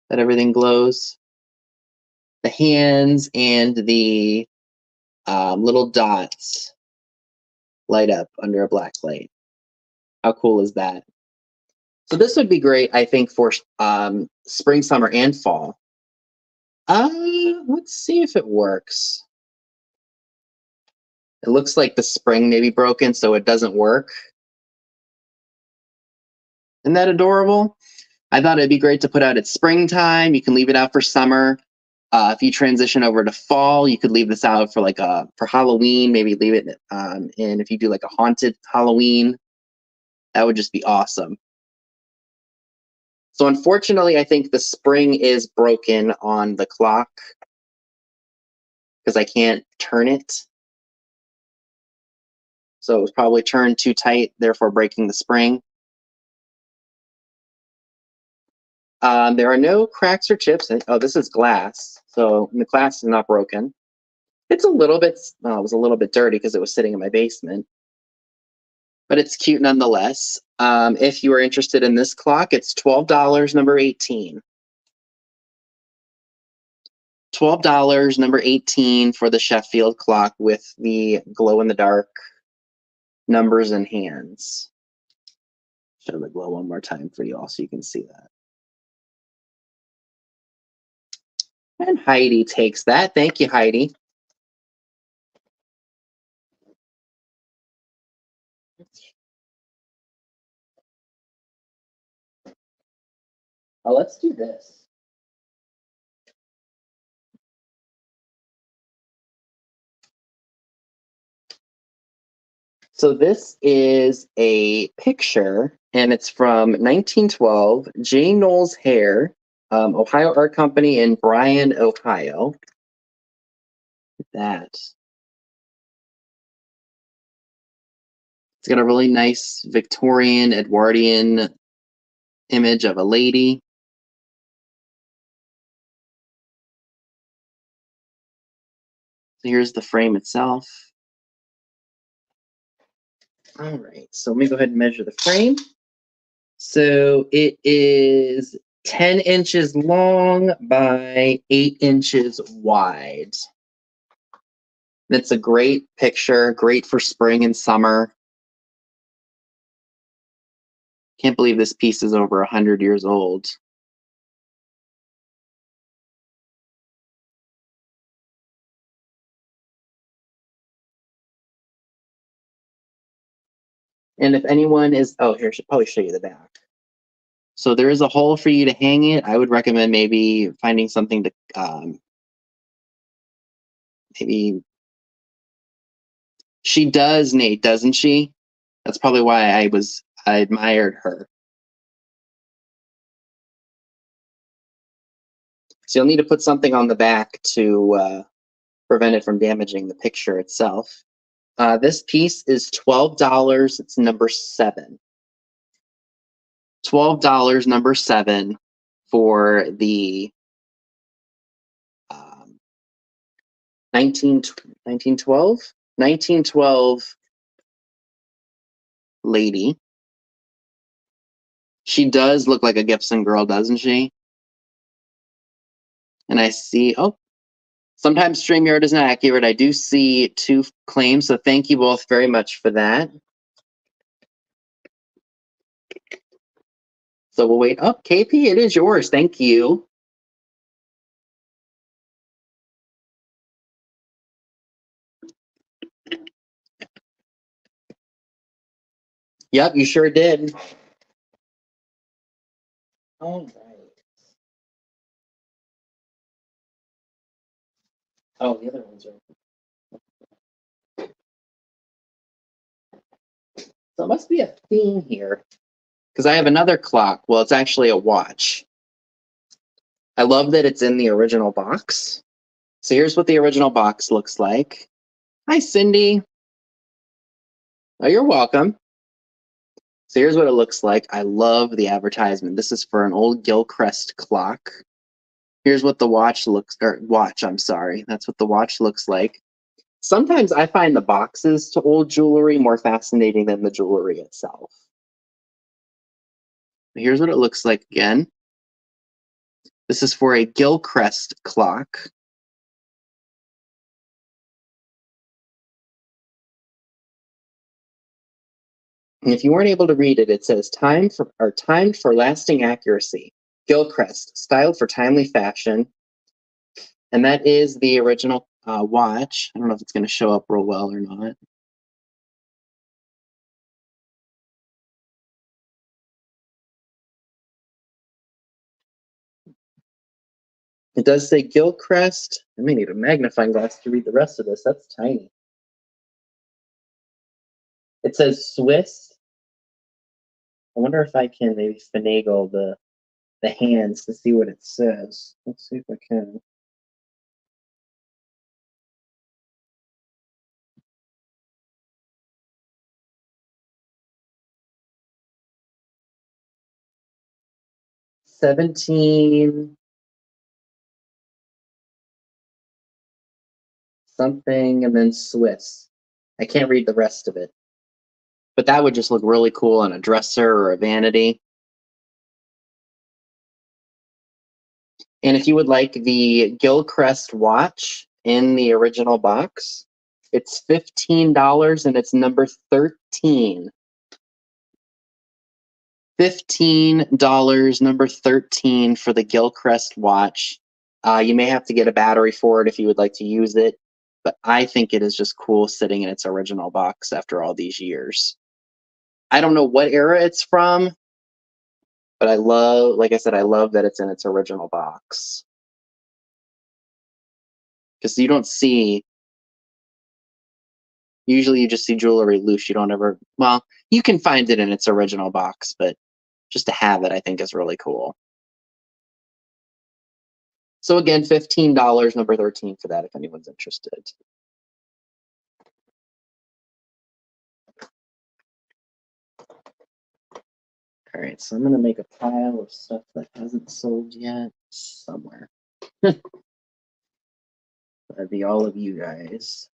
That everything glows. The hands and the little dots light up under a black light. How cool is that? So this would be great, I think, for spring, summer, and fall. Let's see if it works. It looks like the spring may be broken, so it doesn't work. Isn't that adorable? I thought it'd be great to put out at springtime. You can leave it out for summer. If you transition over to fall, you could leave this out for for Halloween. Maybe leave it in if you do like a haunted Halloween. That would just be awesome. So unfortunately, I think the spring is broken on the clock because I can't turn it. So it was probably turned too tight, therefore breaking the spring. There are no cracks or chips. Oh, this is glass. So the glass is not broken. It's a little bit, it was a little bit dirty because it was sitting in my basement. But it's cute nonetheless. If you are interested in this clock, it's $12, number 18. $12, number 18 for the Sheffield clock with the glow-in-the-dark numbers and hands. Show the glow one more time for you all so you can see that. And Heidi takes that. Thank you, Heidi. Oh, let's do this. So this is a picture, and it's from 1912, J. Knowles Hair, Ohio Art Company in Bryan, Ohio. Look at that. It's got a really nice Victorian, Edwardian image of a lady. So here's the frame itself. All right, so let me go ahead and measure the frame. So it is 10 inches long by 8 inches wide. It's a great picture, great for spring and summer. Can't believe this piece is over 100 years old. And if anyone is, oh, here, I should probably show you the back. So there is a hole for you to hang it. I would recommend maybe finding something to, maybe, she does, Nate, doesn't she? That's probably why I admired her. So you'll need to put something on the back to prevent it from damaging the picture itself. This piece is $12. It's number 7. $12, number 7 for the 1912 lady. She does look like a Gibson girl, doesn't she? And I see, oh, sometimes StreamYard isn't accurate. I do see 2 claims, so thank you both very much for that. So we'll wait. Oh, KP, it is yours. Thank you. Yep, you sure did. All right. Oh, the other ones are. So it must be a theme here. Because I have another clock. Well, it's actually a watch. I love that it's in the original box. So here's what the original box looks like. Hi, Cindy. Oh, you're welcome. So here's what it looks like. I love the advertisement. This is for an old Gilchrist clock. Here's what the watch looks, I'm sorry. That's what the watch looks like. Sometimes I find the boxes to old jewelry more fascinating than the jewelry itself. Here's what it looks like again. This is for a Gilchrist clock. And if you weren't able to read it, it says timed for lasting accuracy. Gilchrist, styled for timely fashion. And that is the original watch. I don't know if it's going to show up real well or not. It does say Gilchrist. I may need a magnifying glass to read the rest of this. That's tiny. It says Swiss. I wonder if I can maybe finagle the hands to see what it says. Let's see if I can. $17 something and then Swiss. I can't read the rest of it. But that would just look really cool on a dresser or a vanity. And if you would like the Gilchrist watch in the original box, it's $15 and it's number 13. $15, number 13 for the Gilchrist watch. You may have to get a battery for it if you would like to use it, but I think it is just cool sitting in its original box after all these years. I don't know what era it's from, but I love, like I said, I love that it's in its original box. Because you don't see, usually you just see jewelry loose. You don't ever, well, you can find it in its original box, but just to have it, I think is really cool. So again, $15, number 13 for that if anyone's interested. All right, so I'm going to make a pile of stuff that hasn't sold yet somewhere. That'd be all of you guys.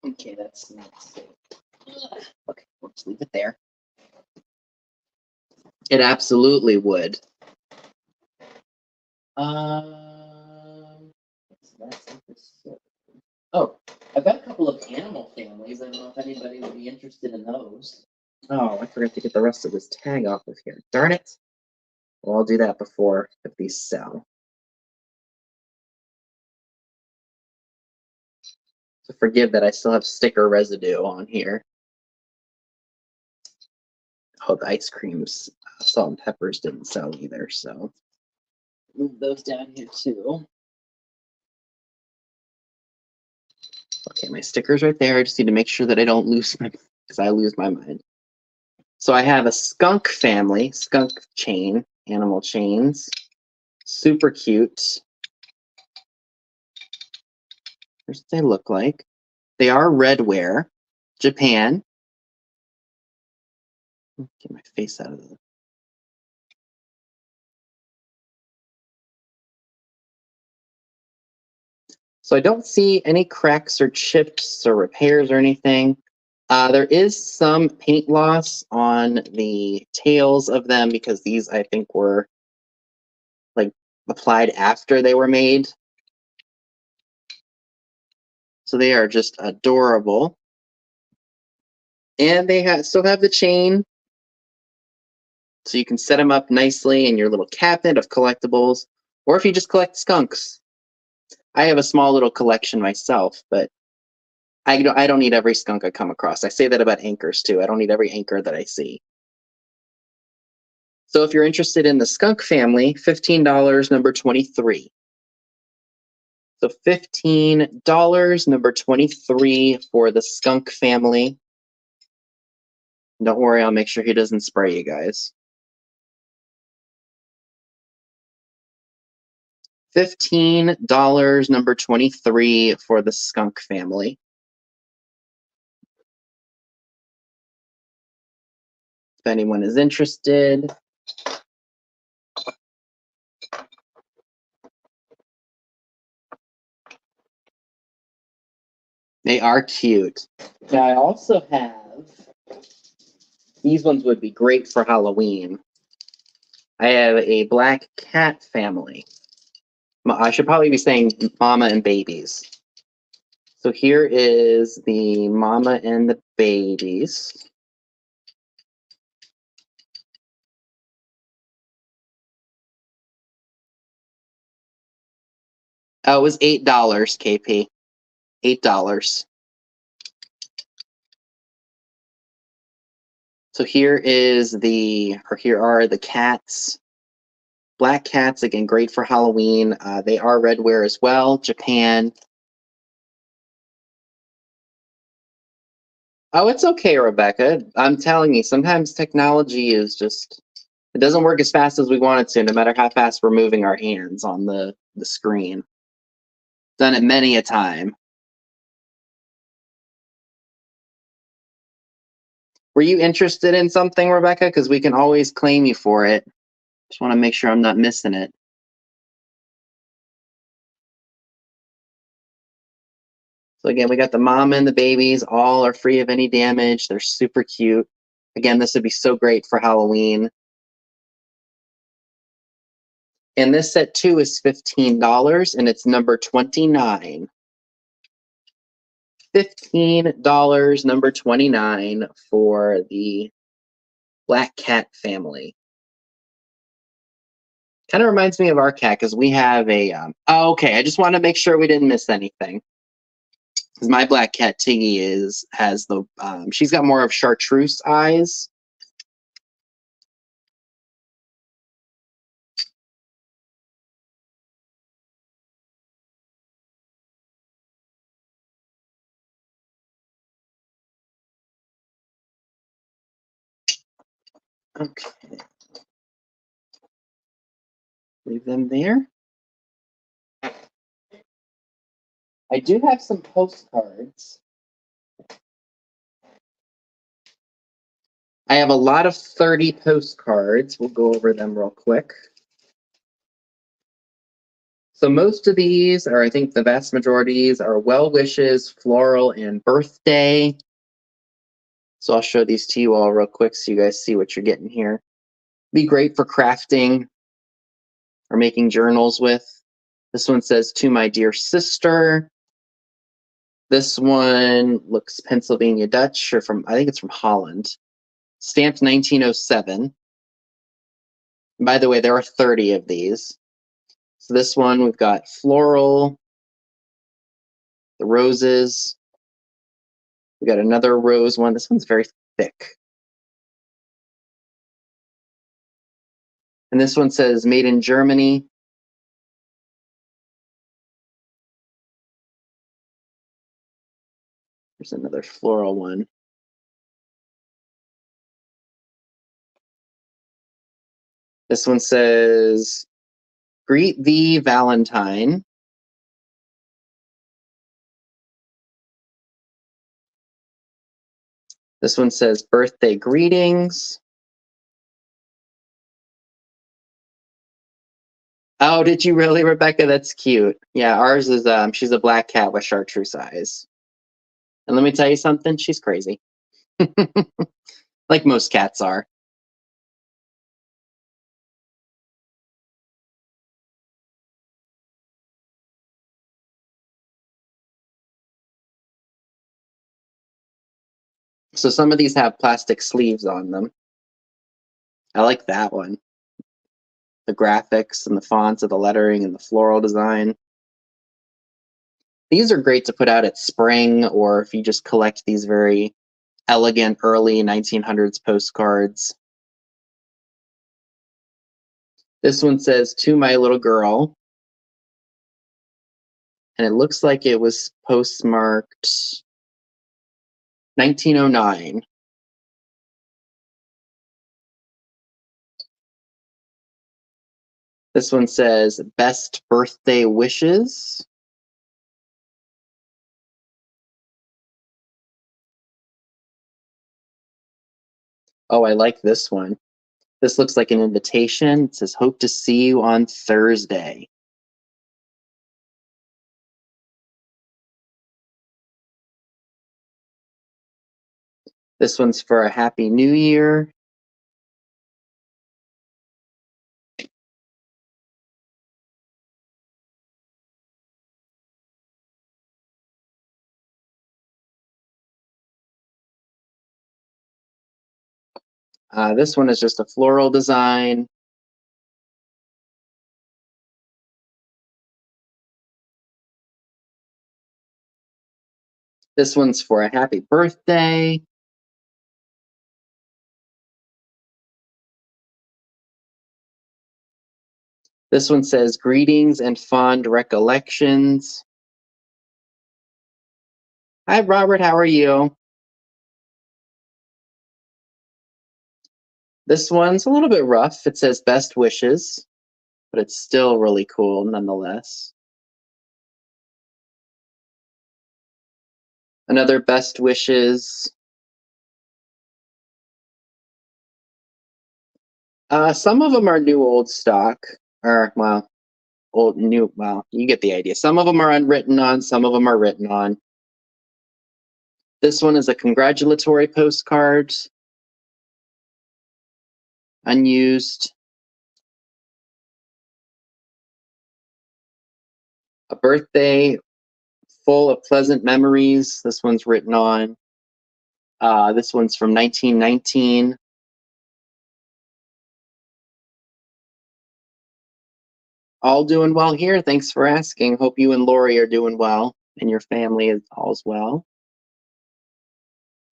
Okay, that's not safe. Okay, we'll just leave it there. It absolutely would. Oh, I've got a couple of animal families. I don't know if anybody would be interested in those. Oh, I forgot to get the rest of this tag off of here. Darn it. Well, I'll do that before if these sell. So forgive that I still have sticker residue on here. Oh, the ice creams, salt and peppers didn't sell either, so move those down here too. Okay, my sticker's right there. I just need to make sure that I don't lose my, because I lose my mind. So I have a skunk family, skunk chain, animal chains. Super cute. Here's what they look like. They are redware, Japan. Get my face out of the. So I don't see any cracks or chips or repairs or anything. There is some paint loss on the tails of them because these, I think, were like applied after they were made. So they are just adorable. And they still have the chain. So you can set them up nicely in your little cabinet of collectibles. Or if you just collect skunks. I have a small little collection myself, but I don't need every skunk I come across. I say that about anchors too. I don't need every anchor that I see. So if you're interested in the skunk family, $15, number 23. So $15, number 23 for the skunk family. Don't worry, I'll make sure he doesn't spray you guys. $15, number 23 for the skunk family. If anyone is interested. They are cute. Now I also have, these ones would be great for Halloween. I have a black cat family. I should probably be saying mama and babies. So here is the mama and the babies. Oh, it was $8, KP. $8. So here are the cats. Black cats, again, great for Halloween. They are red wear as well. Japan. Oh, it's okay, Rebecca. I'm telling you, sometimes technology is just, it doesn't work as fast as we want it to, no matter how fast we're moving our hands on the screen. Done it many a time. Were you interested in something, Rebecca? Because we can always claim you for it. Just want to make sure I'm not missing it. So again, we got the mom and the babies. All are free of any damage. They're super cute. Again, this would be so great for Halloween. And this set too is $15, and it's number 29. $15, number 29 for the Black Cat family. Kind of reminds me of our cat because we have a. Oh, okay, I just want to make sure we didn't miss anything. Because my black cat Tiggy has the. She's got more of chartreuse eyes. Okay. Leave them there. I do have some postcards. I have a lot of 30 postcards. We'll go over them real quick. So most of these, or I think the vast majorities, are well wishes, floral, and birthday. So I'll show these to you all real quick so you guys see what you're getting here. Be great for crafting or making journals with. This one says, "To my dear sister." This one looks Pennsylvania Dutch, or I think it's from Holland. Stamped 1907. By the way, there are 30 of these. So this one, we've got floral, the roses. We got another rose one. This one's very thick. And this one says made in Germany. There's another floral one. This one says greet thee Valentine. This one says birthday greetings. Oh, did you really, Rebecca? That's cute. Yeah, ours is she's a black cat with chartreuse eyes. And let me tell you something, she's crazy. Like most cats are. So some of these have plastic sleeves on them. I like that one. The graphics and the fonts of the lettering and the floral design. These are great to put out at spring, or if you just collect these very elegant early 1900s postcards. This one says, "To my little girl." And it looks like it was postmarked 1909. This one says, "Best birthday wishes." Oh, I like this one. This looks like an invitation. It says, "Hope to see you on Thursday." This one's for a Happy New Year. This one is just a floral design. This one's for a happy birthday. This one says greetings and fond recollections. Hi, Robert. How are you? This one's a little bit rough. It says best wishes, but it's still really cool nonetheless. Another best wishes. Some of them are new old stock, or well, old new. Well, you get the idea. Some of them are unwritten on. Some of them are written on. This one is a congratulatory postcard, unused. A birthday full of pleasant memories. This one's written on. This one's from 1919. All doing well here. Thanks for asking. Hope you and Lori are doing well and your family is all's well.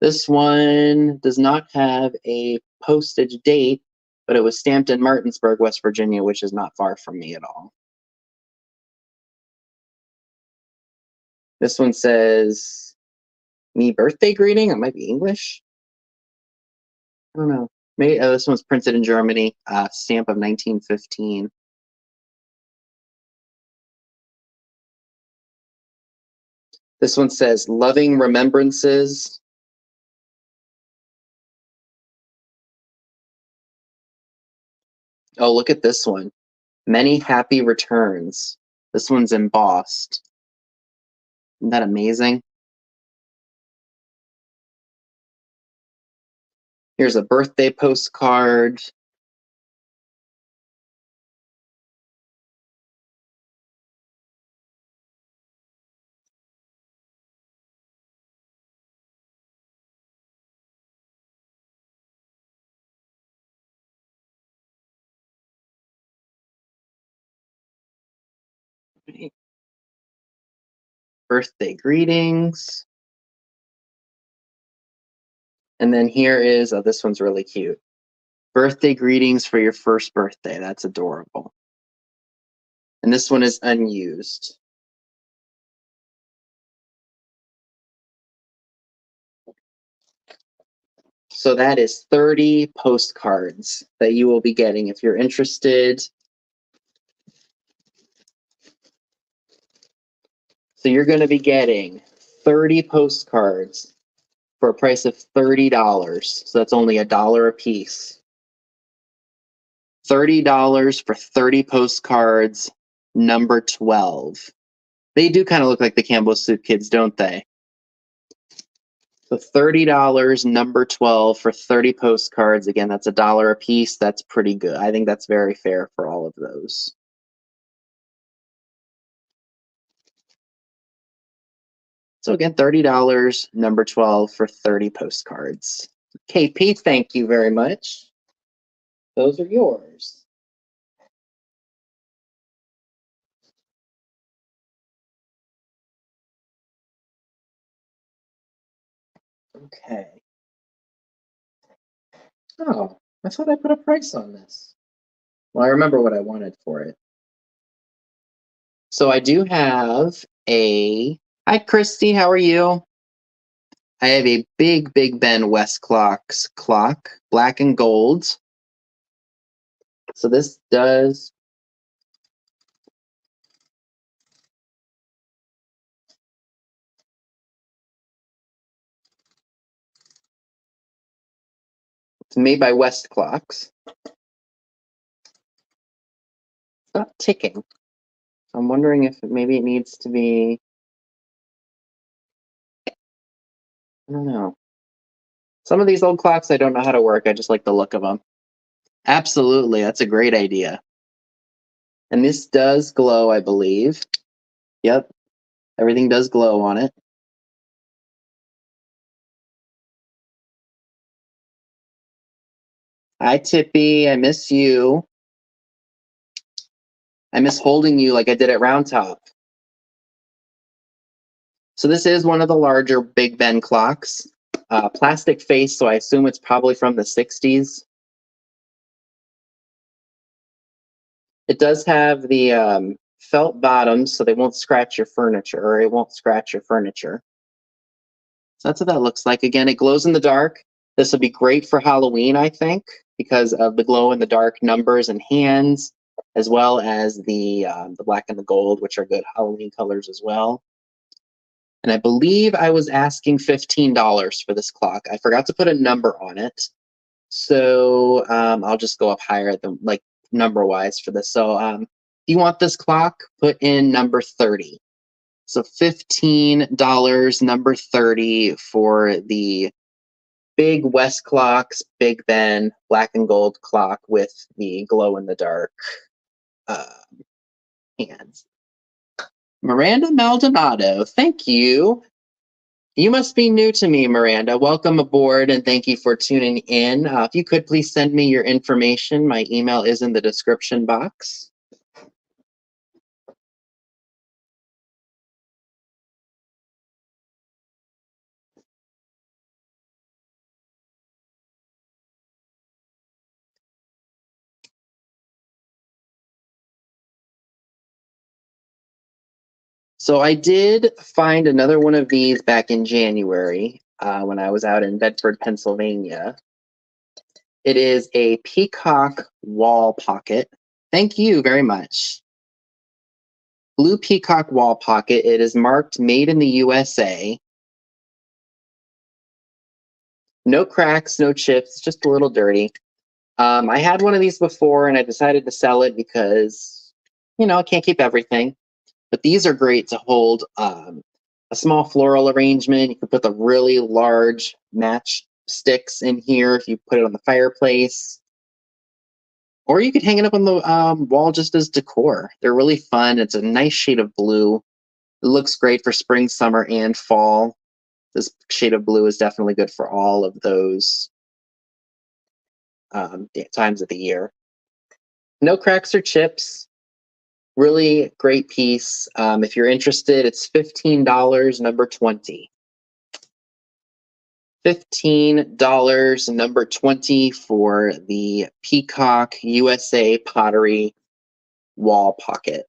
This one does not have a postage date, but it was stamped in Martinsburg, West Virginia, which is not far from me at all. This one says, me birthday greeting. It might be English. I don't know. Maybe this one's printed in Germany, stamp of 1915. This one says, loving remembrances. Oh, look at this one. Many happy returns. This one's embossed. Isn't that amazing? Here's a birthday postcard. Birthday greetings. And then here is, oh, this one's really cute. Birthday greetings for your first birthday. That's adorable. And this one is unused. So that is 30 postcards that you will be getting if you're interested. So you're going to be getting 30 postcards for a price of $30. So that's only $1 a piece. $30 for 30 postcards, number 12. They do kind of look like the Campbell Soup Kids, don't they? So $30, number 12 for 30 postcards. Again, that's $1 a piece. That's pretty good. I think that's very fair for all of those. So again, $30, number 12 for 30 postcards. KP, thank you very much. Those are yours. Okay. Oh, I thought I put a price on this. Well, I remember what I wanted for it. So I do have a, hi Christy, how are you? I have a Big Ben West clock, black and gold. So this does, it's made by West Clocks. It's not ticking. I'm wondering if maybe it needs to be, I don't know. Some of these old clocks, I don't know how to work. I just like the look of them. Absolutely, that's a great idea. And this does glow, I believe. Yep, everything does glow on it. Hi, Tippy. I miss you. I miss holding you like I did at Round Top. So this is one of the larger Big Ben clocks. Plastic face, so I assume it's probably from the 60s. It does have the felt bottoms, so they won't scratch your furniture, or it won't scratch your furniture. So that's what that looks like. Again, it glows in the dark. This would be great for Halloween, I think, because of the glow in the dark numbers and hands, as well as the black and the gold, which are good Halloween colors as well. And I believe I was asking $15 for this clock. I forgot to put a number on it, so I'll just go up higher than like number wise for this. So if you want this clock, put in number 30. So $15, number 30 for the big West clocks, Big Ben, black and gold clock with the glow in the dark hands. Miranda Maldonado, thank you. You must be new to me, Miranda. Welcome aboard and thank you for tuning in. If you could please send me your information, my email is in the description box. So I did find another one of these back in January when I was out in Bedford, Pennsylvania. It is a peacock wall pocket. Thank you very much. Blue peacock wall pocket. It is marked made in the USA. No cracks, no chips, just a little dirty. I had one of these before and I decided to sell it because, I can't keep everything. But these are great to hold a small floral arrangement. You can put the really large match sticks in here if you put it on the fireplace. Or you could hang it up on the wall just as decor. They're really fun. It's a nice shade of blue. It looks great for spring, summer, and fall. This shade of blue is definitely good for all of those times of the year. No cracks or chips. Really great piece. If you're interested, it's $15, number 20. $15, number 20 for the Peacock USA Pottery Wall Pocket.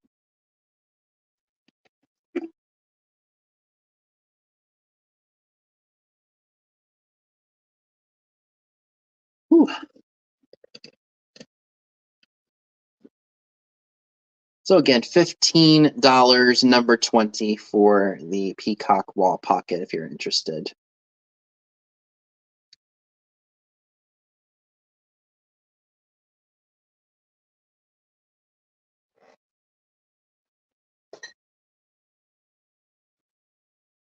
Whew. So again, $15, number 20 for the Peacock Wall Pocket if you're interested.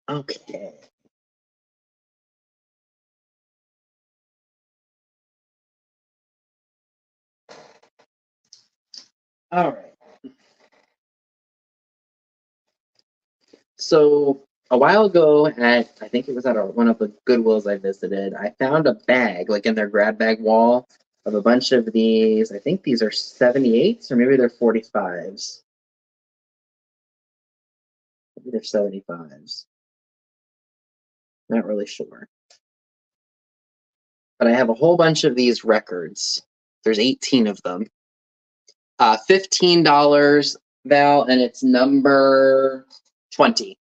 Okay. All right. So a while ago, I think it was at one of the Goodwills I visited, I found a bag, like in their grab bag wall, of a bunch of these. I think these are 78s or maybe they're 45s. Maybe they're 75s. Not really sure. But I have a whole bunch of these records. There's 18 of them. $15, Val, and it's number 20.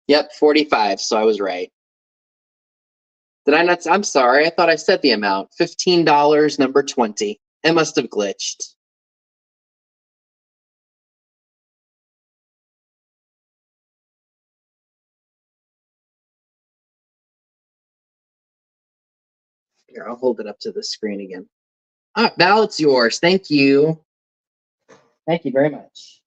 Yep, 45. So I was right. Did I not? I'm sorry. I thought I said the amount. $15, number 20. It must have glitched. Here, I'll hold it up to the screen again. Val, it's yours. Thank you. Thank you very much.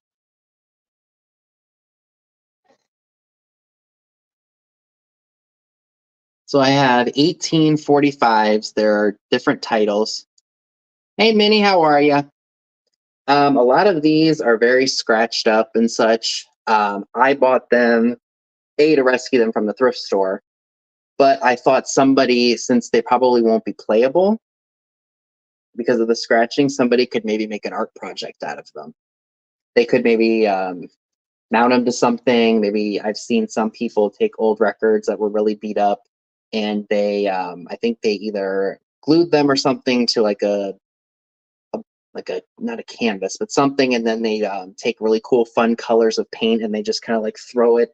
So I have 18 45s. There are different titles. Hey, Minnie, how are you? A lot of these are very scratched up and such. I bought them, to rescue them from the thrift store, but I thought somebody, since they probably won't be playable, because of the scratching, somebody could maybe make an art project out of them. They could maybe mount them to something. Maybe I've seen some people take old records that were really beat up, and they, I think they either glued them or something to like a not a canvas, but something, and then they take really cool, fun colors of paint, and they just kind of like throw it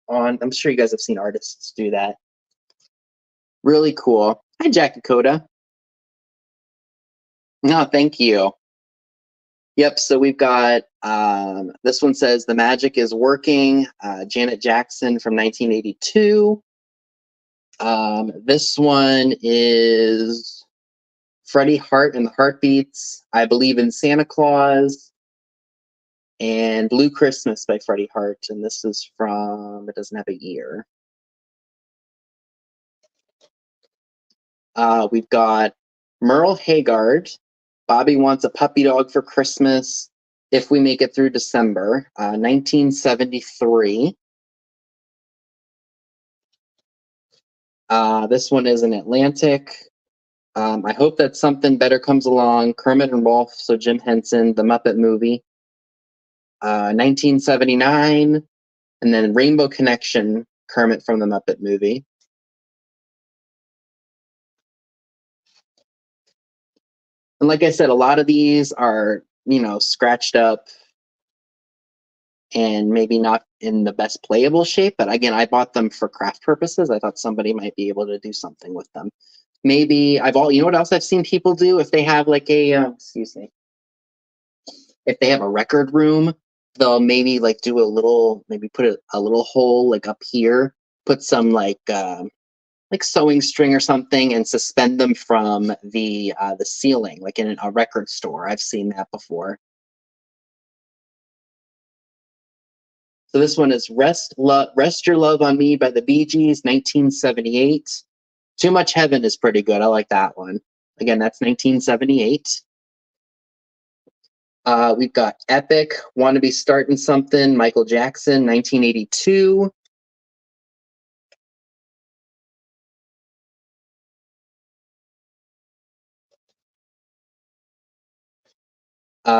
on. I'm sure you guys have seen artists do that. Really cool. Hi, Jack Dakota. No, thank you. Yep, so we've got, this one says, The Magic is Working, Janet Jackson from 1982. This one is Freddie Hart and the Heartbeats, I Believe in Santa Claus, and Blue Christmas by Freddie Hart, and this is from, it doesn't have a year. We've got Merle Haggard, Bobby Wants a Puppy Dog for Christmas, If We Make It Through December, 1973. This one is an Atlantic. I hope that something better comes along. Kermit and Rolf, so Jim Henson, The Muppet Movie. 1979. And then Rainbow Connection, Kermit from The Muppet Movie. And like I said, a lot of these are, scratched up and maybe not in the best playable shape. But again, I bought them for craft purposes. I thought somebody might be able to do something with them. Maybe you know what else I've seen people do? If they have like if they have a record room, they'll maybe like do maybe put a little hole like up here, put some like sewing string or something, and suspend them from the ceiling, like in a record store. I've seen that before. So this one is Rest Your Love on Me by the Bee Gees, 1978. Too Much Heaven is pretty good. I like that one. Again, that's 1978. We've got Epic, Want to Be Starting Something, Michael Jackson, 1982.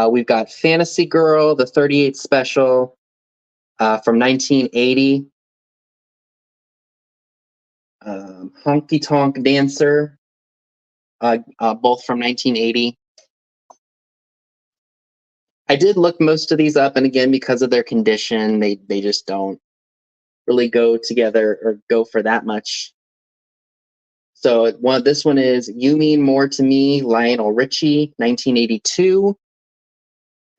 We've got Fantasy Girl, the 38 Special, from 1980. Honky Tonk Dancer, both from 1980. I did look most of these up, and again, because of their condition, they just don't really go together or go for that much. So this one is You Mean More to Me, Lionel Richie, 1982.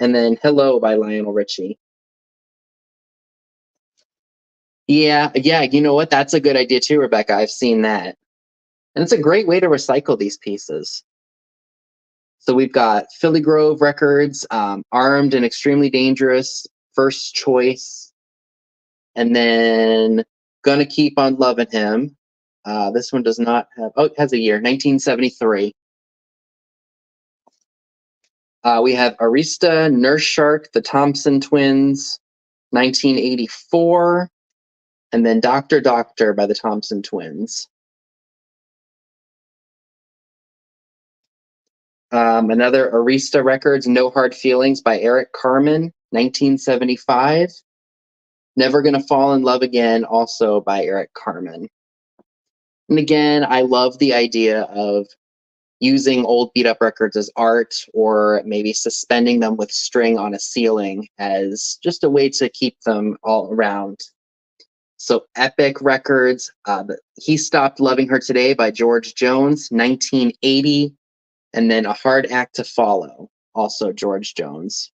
And then Hello by Lionel Richie. Yeah, you know what? That's a good idea too, Rebecca. I've seen that. And it's a great way to recycle these pieces. So we've got Philly Grove Records, Armed and Extremely Dangerous, First Choice, and then Gonna Keep on Loving Him. This one does not have, it has a year, 1973. We have Arista, Nurse Shark, the Thompson Twins, 1984, and then Doctor Doctor by the Thompson Twins. Another Arista Records, No Hard Feelings by Eric Carmen, 1975. Never Gonna Fall in Love Again, also by Eric Carmen. And again, I love the idea of using old beat up records as art, or maybe suspending them with string on a ceiling as just a way to keep them all around. So Epic Records, He Stopped Loving Her Today by George Jones, 1980. And then A Hard Act to Follow, also George Jones.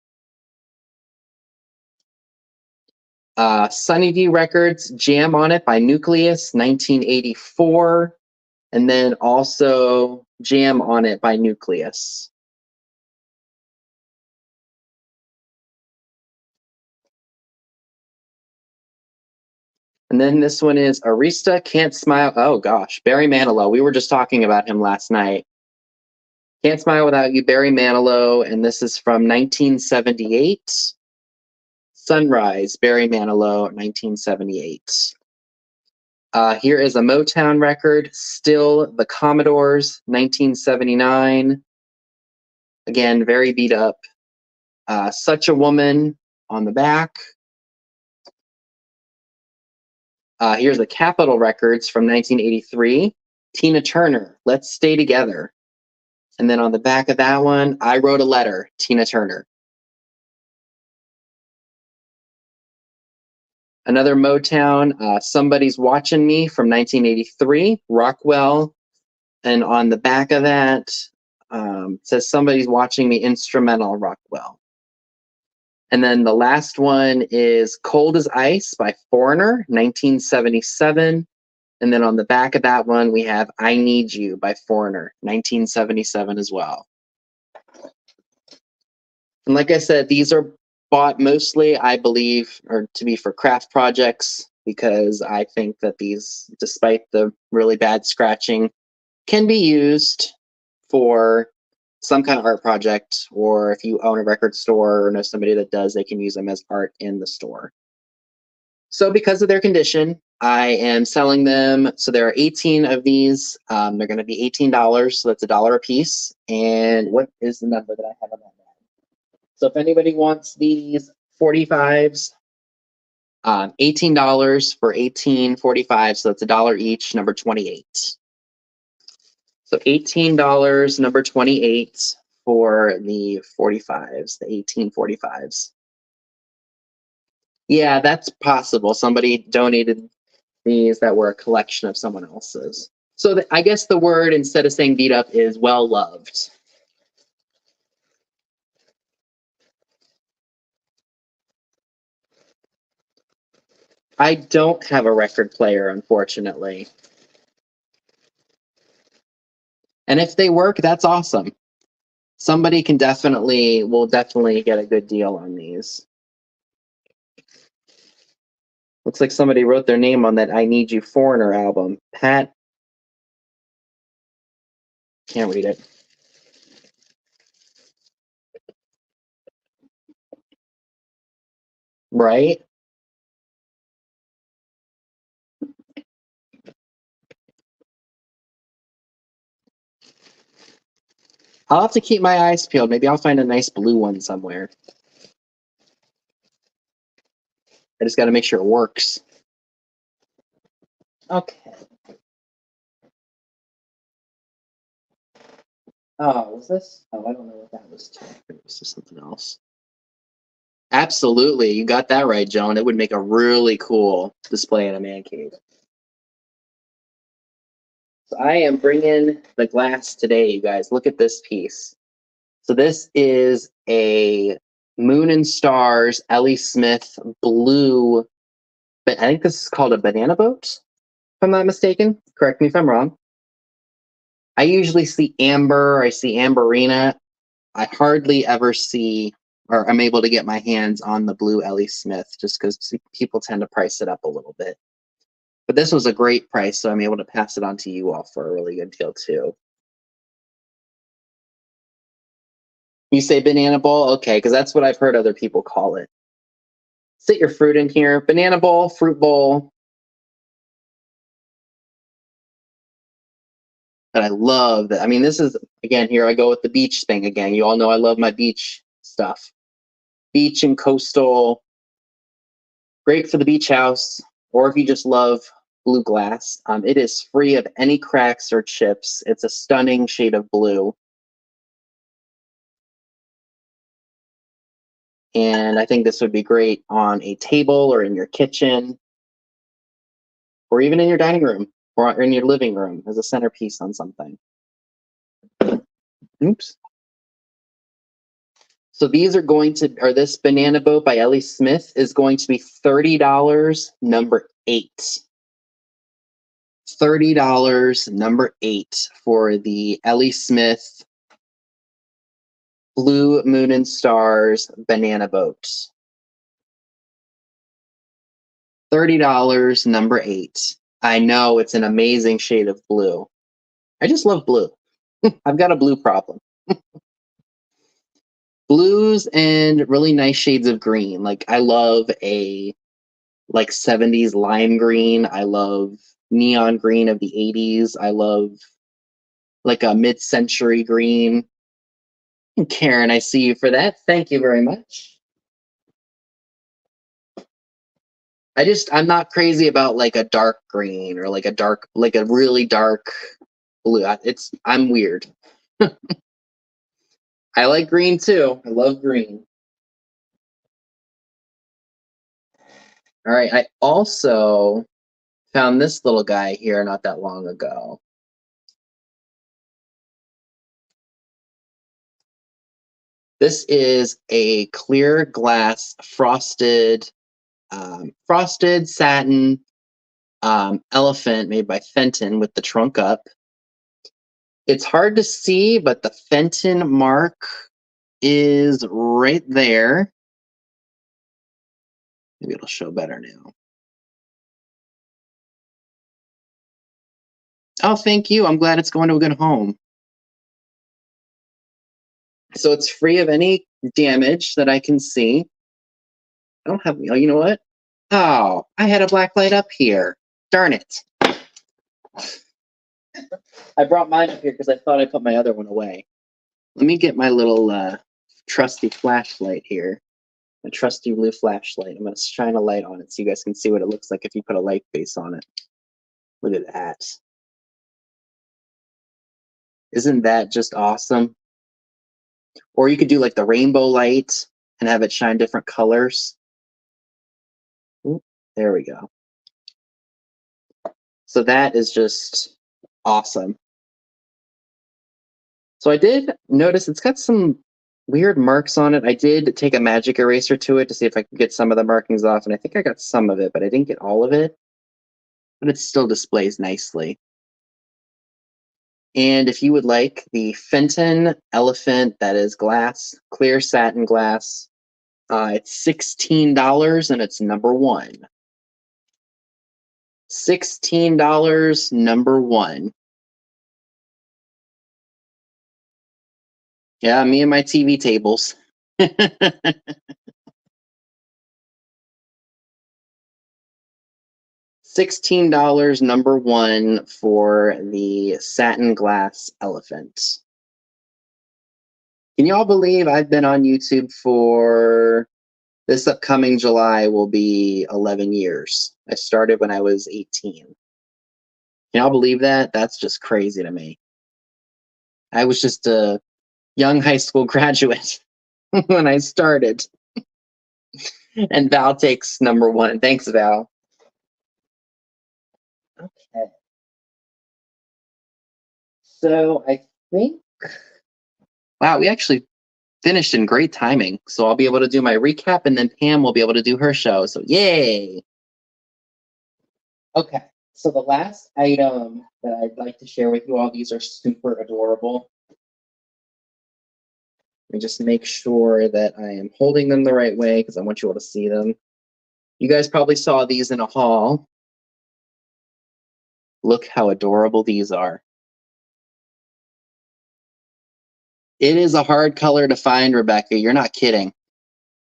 Sunnyview Records, Jam on It by Nucleus, 1984. And then also Jam on It by Nucleus. And then this one is Arista, Can't Smile. Oh gosh, Barry Manilow. We were just talking about him last night. Can't Smile Without You, Barry Manilow. And this is from 1978. Sunrise, Barry Manilow, 1978. Here is a Motown record, Still the Commodores, 1979. Again, very beat up. Such a Woman on the back. Here's the Capitol Records from 1983. Tina Turner, Let's Stay Together. And then on the back of that one, I Wrote a Letter, Tina Turner. Another Motown, Somebody's Watching Me from 1983, Rockwell. And on the back of that, it says Somebody's Watching Me, instrumental, Rockwell. And then the last one is Cold as Ice by Foreigner, 1977. And then on the back of that one, we have I Need You by Foreigner, 1977 as well. And like I said, these are bought mostly, I believe, or to be for craft projects, because I think that these, despite the really bad scratching, can be used for some kind of art project, or if you own a record store or know somebody that does, they can use them as art in the store. So because of their condition, I am selling them. So there are 18 of these. They're going to be $18, so that's $1 a piece. And what is the number that I have on that? So if anybody wants these 45s, $18 for 18 45, so that's $1 each, number 28. So $18, number 28 for the 45s, the 1845s. Yeah, that's possible. Somebody donated these that were a collection of someone else's. So I guess the word, instead of saying beat up, is well loved. I don't have a record player, unfortunately. And if they work, that's awesome. Somebody will definitely get a good deal on these. Looks like somebody wrote their name on that I Need You Foreigner album. Pat. Can't read it. Right? I'll have to keep my eyes peeled. Maybe I'll find a nice blue one somewhere. I just got to make sure it works. Okay. Oh, was this? Oh, I don't know what that was to. This is something else. Absolutely. You got that right, Joan. It would make a really cool display in a man cave. So I am bringing the glass today, you guys. Look at this piece. So this is a Moon and Stars Ellie Smith blue, but I think this is called a banana boat, if I'm not mistaken. Correct me if I'm wrong. I usually see amber. I see amberina. I hardly ever see, or I'm able to get my hands on the blue Ellie Smith, just because people tend to price it up a little bit. But this was a great price, so I'm able to pass it on to you all for a really good deal too. You say banana bowl? Okay, because that's what I've heard other people call it. Sit your fruit in here. Banana bowl, fruit bowl. And I love that. I mean, this is, again, here I go with the beach thing again. You all know I love my beach stuff. Beach and coastal. Great for the beach house, or if you just love blue glass. It is free of any cracks or chips. It's a stunning shade of blue. And I think this would be great on a table or in your kitchen, or even in your dining room or in your living room as a centerpiece on something. Oops. So these are going to, or this banana boat by Ellie Smith is going to be $30, number 8. $30, number 8 for the Ellie Smith Blue Moon and Stars banana boat. $30, number 8. I know it's an amazing shade of blue. I just love blue. I've got a blue problem. Blues and really nice shades of green. Like I love a 70s lime green. I love neon green of the 80s. I love like a mid-century green. Karen, I see you for that. Thank you very much. I'm not crazy about like a dark green or like a really dark blue. I'm weird. I like green too. I love green. All right. I also found this little guy here not that long ago. This is a clear glass frosted satin elephant made by Fenton with the trunk up. It's hard to see, but the Fenton mark is right there. Maybe it'll show better now. Oh, thank you. I'm glad it's going to a good home. So it's free of any damage that I can see. I don't have, oh, you know what? Oh, I had a black light up here. Darn it. I brought mine up here because I thought I put my other one away. Let me get my little trusty flashlight here. My trusty blue flashlight. I'm going to shine a light on it so you guys can see what it looks like if you put a light base on it. Look at that. Isn't that just awesome? Or you could do like the rainbow light and have it shine different colors. Ooh, there we go. So that is just awesome. So I did notice it's got some weird marks on it. I did take a magic eraser to it to see if I could get some of the markings off, and I think I got some of it, but I didn't get all of it. But it still displays nicely. And if you would like the Fenton elephant that is glass, clear satin glass, it's $16 and it's number one. $16, number one. Yeah, me and my TV tables. $16, number one for the satin glass elephant. Can you all believe I've been on YouTube for this upcoming July will be 11 years. I started when I was 18. Can y'all believe that? That's just crazy to me. I was just a young high school graduate when I started. And Val takes number one. Thanks, Val. Okay. So I think, wow, we actually finished in great timing. So I'll be able to do my recap and then Pam will be able to do her show. So yay. Okay. So the last item that I'd like to share with you all, these are super adorable. Let me just make sure that I am holding them the right way because I want you all to see them. You guys probably saw these in a haul. Look how adorable these are. It is a hard color to find, Rebecca. You're not kidding.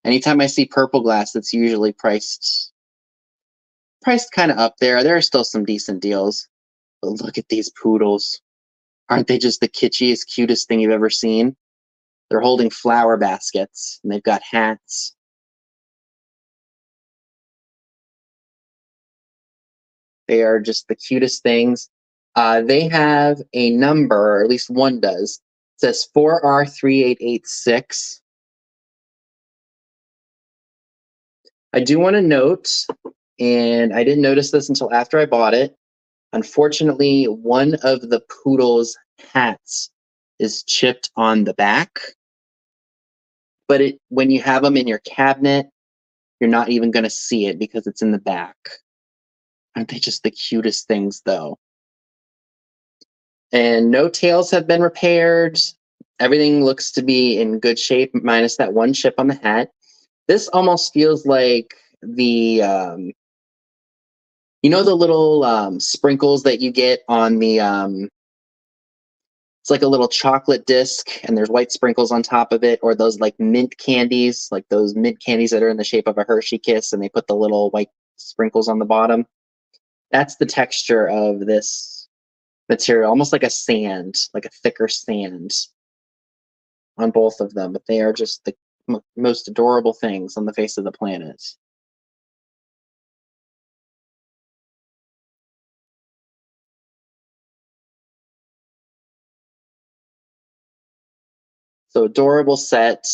Anytime I see purple glass, it's usually priced kind of up there. There are still some decent deals. But look at these poodles. Aren't they just the kitschiest, cutest thing you've ever seen? They're holding flower baskets, and they've got hats. They are just the cutest things. They have a number, or at least one does. It says 4R3886. I do want to note, and I didn't notice this until after I bought it. Unfortunately, one of the poodle's hats is chipped on the back. But when you have them in your cabinet, you're not even going to see it because it's in the back. Aren't they just the cutest things, though? And no tails have been repaired. Everything looks to be in good shape, minus that one chip on the hat. This almost feels like the, you know, the little sprinkles that you get on the, it's like a little chocolate disc and there's white sprinkles on top of it, or those like mint candies, like those mint candies that are in the shape of a Hershey Kiss and they put the little white sprinkles on the bottom. That's the texture of this material, almost like a sand, like a thicker sand. on both of them, but they are just the most adorable things on the face of the planet. So adorable set.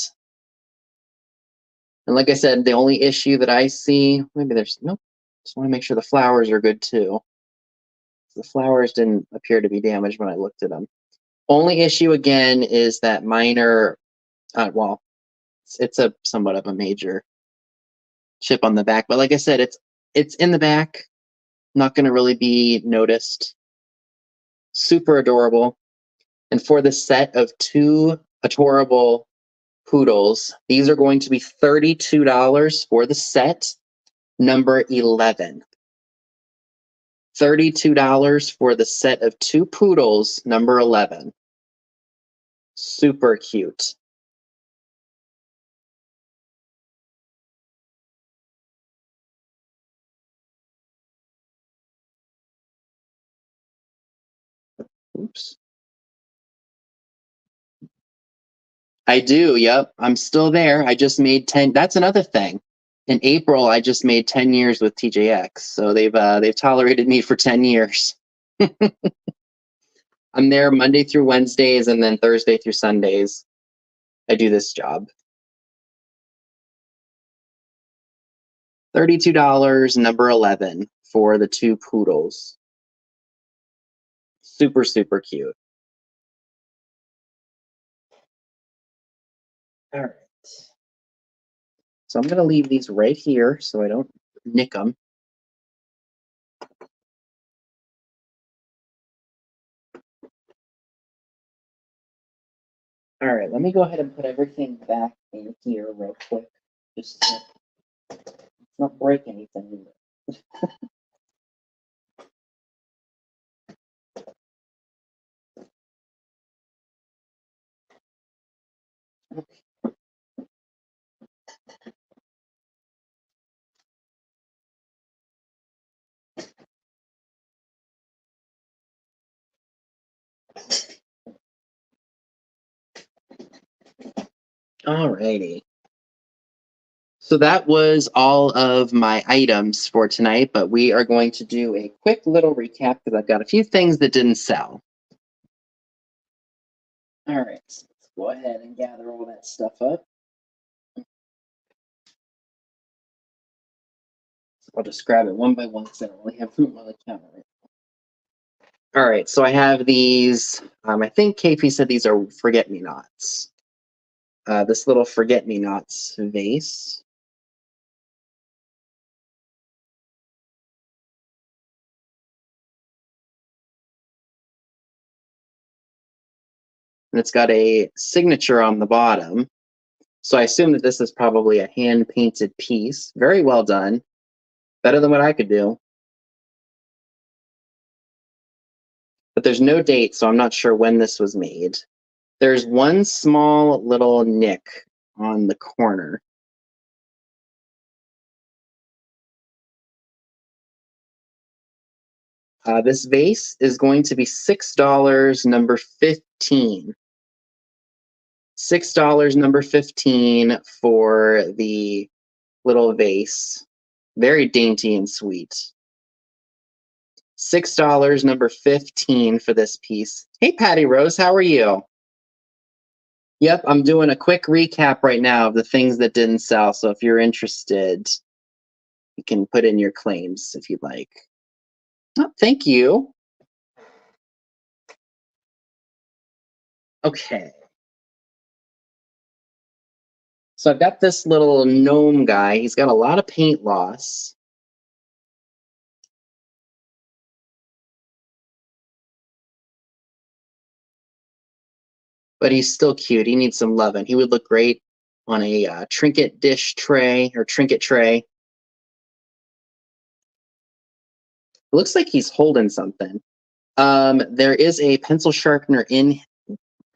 And like I said, the only issue that I see, maybe there's, nope, just want to make sure the flowers are good too. The flowers didn't appear to be damaged when I looked at them. Only issue again is that minor, well, it's a somewhat of a major chip on the back, but like I said, it's in the back, not going to really be noticed. Super adorable. And for the set of 2 adorable poodles, these are going to be $32 for the set, number 11. $32 for the set of 2 poodles, number 11. Super cute. Oops. I do, yep. I'm still there. I just made 10. That's another thing. In April, I just made 10 years with TJX. So they've tolerated me for 10 years. I'm there Monday through Wednesdays and then Thursday through Sundays. I do this job. $32, number 11 for the 2 poodles. Super, super cute. All right. So I'm going to leave these right here so I don't nick them. All right, let me go ahead and put everything back in here real quick. Just to not break anything either. Alrighty. So that was all of my items for tonight, but we are going to do a quick little recap because I've got a few things that didn't sell. All right, so let's go ahead and gather all that stuff up. So I'll just grab it one by one because I don't really have room on the counter right now. All right, so I have these. I think KP said these are forget-me-nots. This little forget-me-nots vase. And it's got a signature on the bottom. So I assume that this is probably a hand-painted piece. Very well done. Better than what I could do. But there's no date, so I'm not sure when this was made. There's one small little nick on the corner. This vase is going to be $6, number 15. $6, number 15 for the little vase. Very dainty and sweet. $6, number 15 for this piece. Hey, Patty Rose, how are you? Yep, I'm doing a quick recap right now of the things that didn't sell. So if you're interested, you can put in your claims if you'd like. Oh, thank you. Okay. So I've got this little gnome guy. He's got a lot of paint loss. But he's still cute. He needs some loving. He would look great on a trinket dish tray or trinket tray. It looks like he's holding something. There is a pencil sharpener in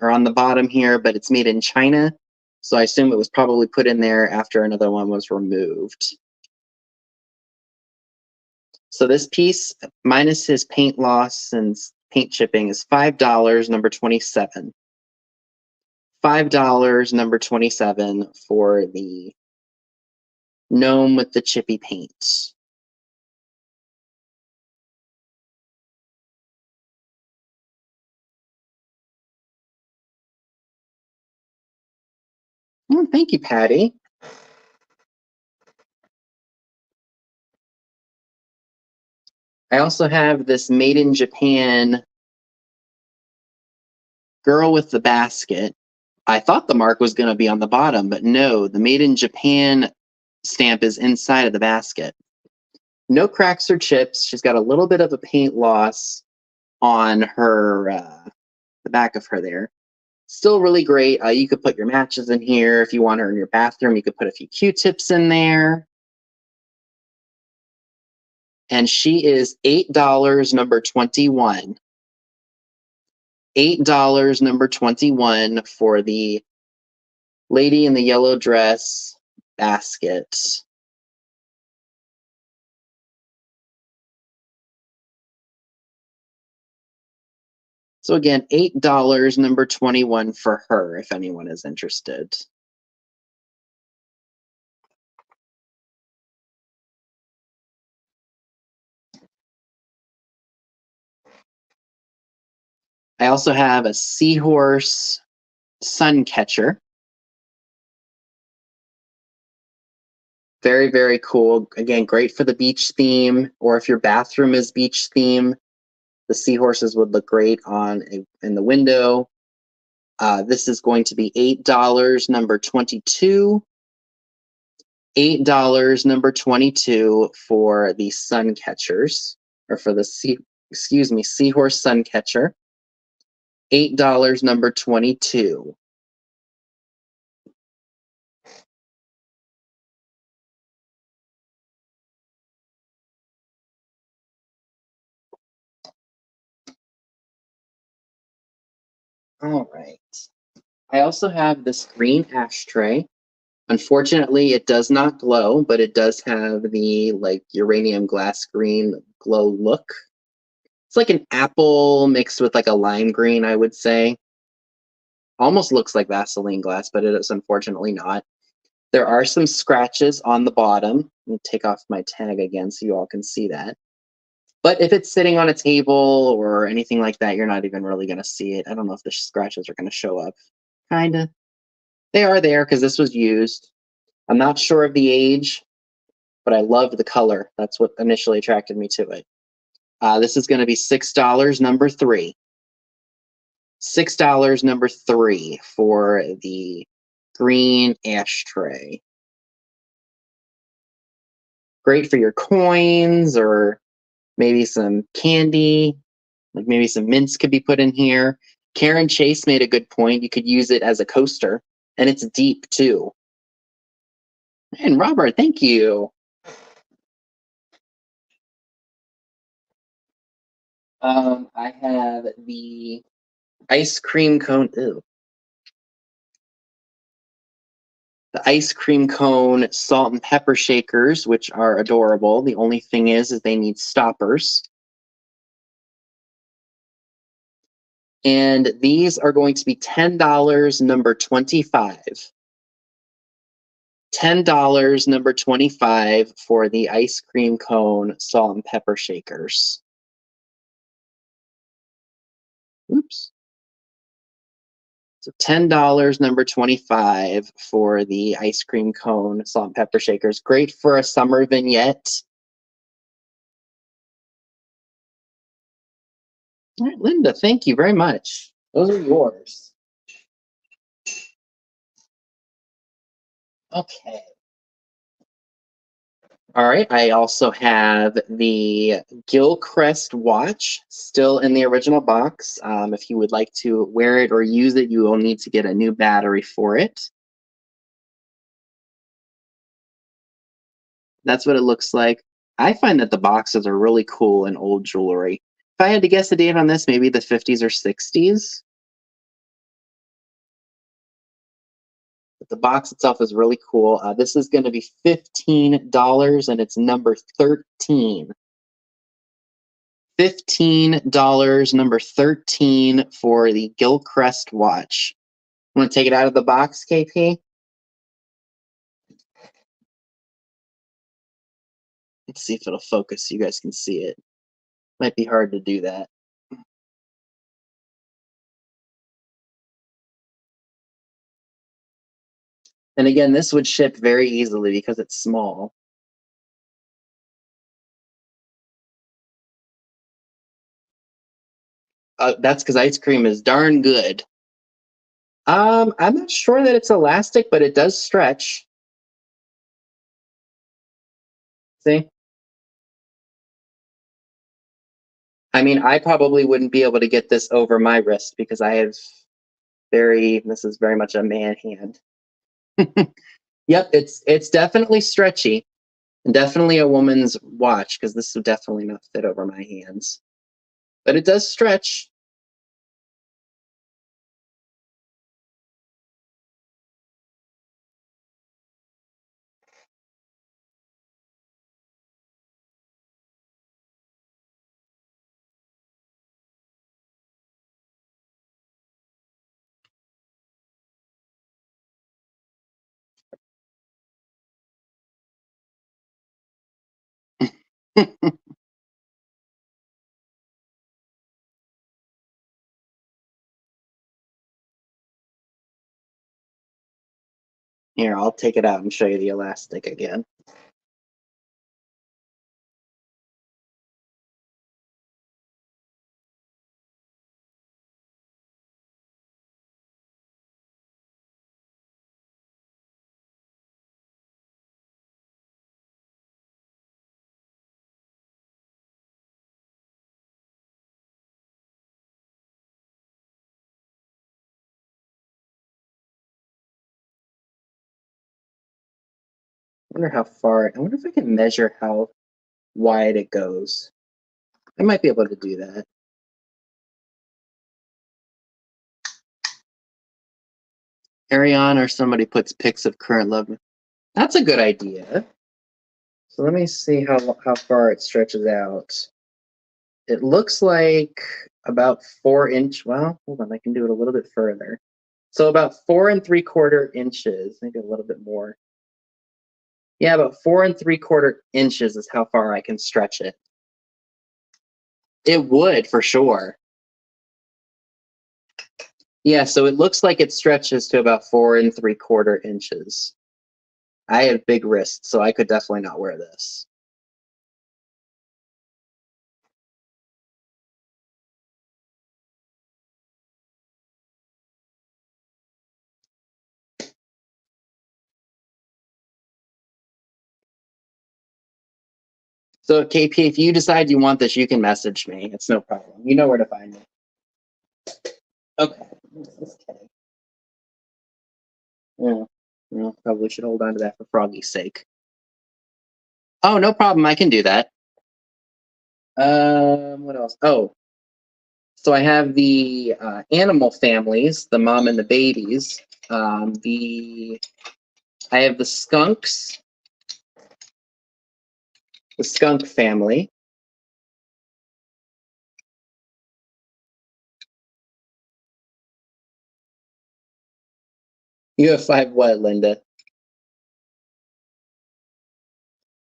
or on the bottom here, but it's made in China. So I assume it was probably put in there after another one was removed. So this piece, minus his paint loss and paint chipping, is $5, number 27. $5, number 27, for the gnome with the chippy paint. Oh, thank you, Patty. I also have this Made in Japan girl with the basket. I thought the mark was going to be on the bottom, but no, the Made in Japan stamp is inside of the basket. No cracks or chips. She's got a little bit of a paint loss on her, the back of her there. Still really great. You could put your matches in here. If you want her in your bathroom, you could put a few Q-tips in there. And she is $8, number 21. $8, number 21, for the lady in the yellow dress basket. So again, $8, number 21, for her, if anyone is interested. I also have a seahorse sun catcher. Very, very cool. Again, great for the beach theme, or if your bathroom is beach theme, the seahorses would look great in the window. This is going to be $8, number 22. $8, number 22, for the sun catchers, or for the seahorse sun catcher. $8, number 22. All right. I also have this green ashtray. Unfortunately, it does not glow, but it does have the uranium glass green glow look. It's like an apple mixed with like a lime green, I would say. Almost looks like Vaseline glass, but it is unfortunately not. There are some scratches on the bottom. Let me take off my tag again so you all can see that. But if it's sitting on a table or anything like that, you're not even really going to see it. I don't know if the scratches are going to show up. Kinda. They are there because this was used. I'm not sure of the age, but I loved the color. That's what initially attracted me to it. This is going to be $6, number 3. $6, number 3, for the green ashtray. Great for your coins or maybe some candy, like maybe some mints could be put in here. Karen Chase made a good point. You could use it as a coaster, and it's deep too. And Robert, thank you. I have the ice cream cone. Ew. The ice cream cone salt and pepper shakers, which are adorable. The only thing is they need stoppers. And these are going to be $10, number 25. $10, number 25, for the ice cream cone salt and pepper shakers. Oops. So $10, number 25, for the ice cream cone salt and pepper shakers. Great for a summer vignette. All right, Linda, thank you very much. Those are yours. Okay. All right, I also have the Gilcrest watch still in the original box. If you would like to wear it or use it, you will need to get a new battery for it. That's what it looks like. I find that the boxes are really cool in old jewelry. If I had to guess a date on this, maybe the 50s or 60s. But the box itself is really cool. This is going to be $15, and it's number 13. $15, number 13, for the Gilcrest watch. Want to take it out of the box, KP? Let's see if it'll focus so you guys can see it. Might be hard to do that. And again, this would ship very easily because it's small. That's because ice cream is darn good. I'm not sure that it's elastic, but it does stretch. See? I mean, I probably wouldn't be able to get this over my wrist because I have this is very much a man hand. Yep, it's definitely stretchy. And definitely a woman's watch because this would definitely not fit over my hands. But it does stretch. Here, I'll take it out and show you the elastic again. I wonder how far, I wonder if I can measure how wide it goes. I might be able to do that. Ariane or somebody puts pics of current love. That's a good idea. So let me see how far it stretches out. It looks like about 4 inch. Well, hold on, I can do it a little bit further. So about 4 3/4 inches, maybe a little bit more. Yeah, about 4 3/4 inches is how far I can stretch it. It would for sure. Yeah, so it looks like it stretches to about 4 3/4 inches. I have big wrists, so I could definitely not wear this. So KP, if you decide you want this, you can message me. It's no problem. You know where to find me. Okay. Yeah. Well, probably should hold on to that for Froggy's sake. Oh, no problem. I can do that. What else? Oh, so I have the animal families, the mom and the babies. I have the skunks, the skunk family. You have 5 what, Linda?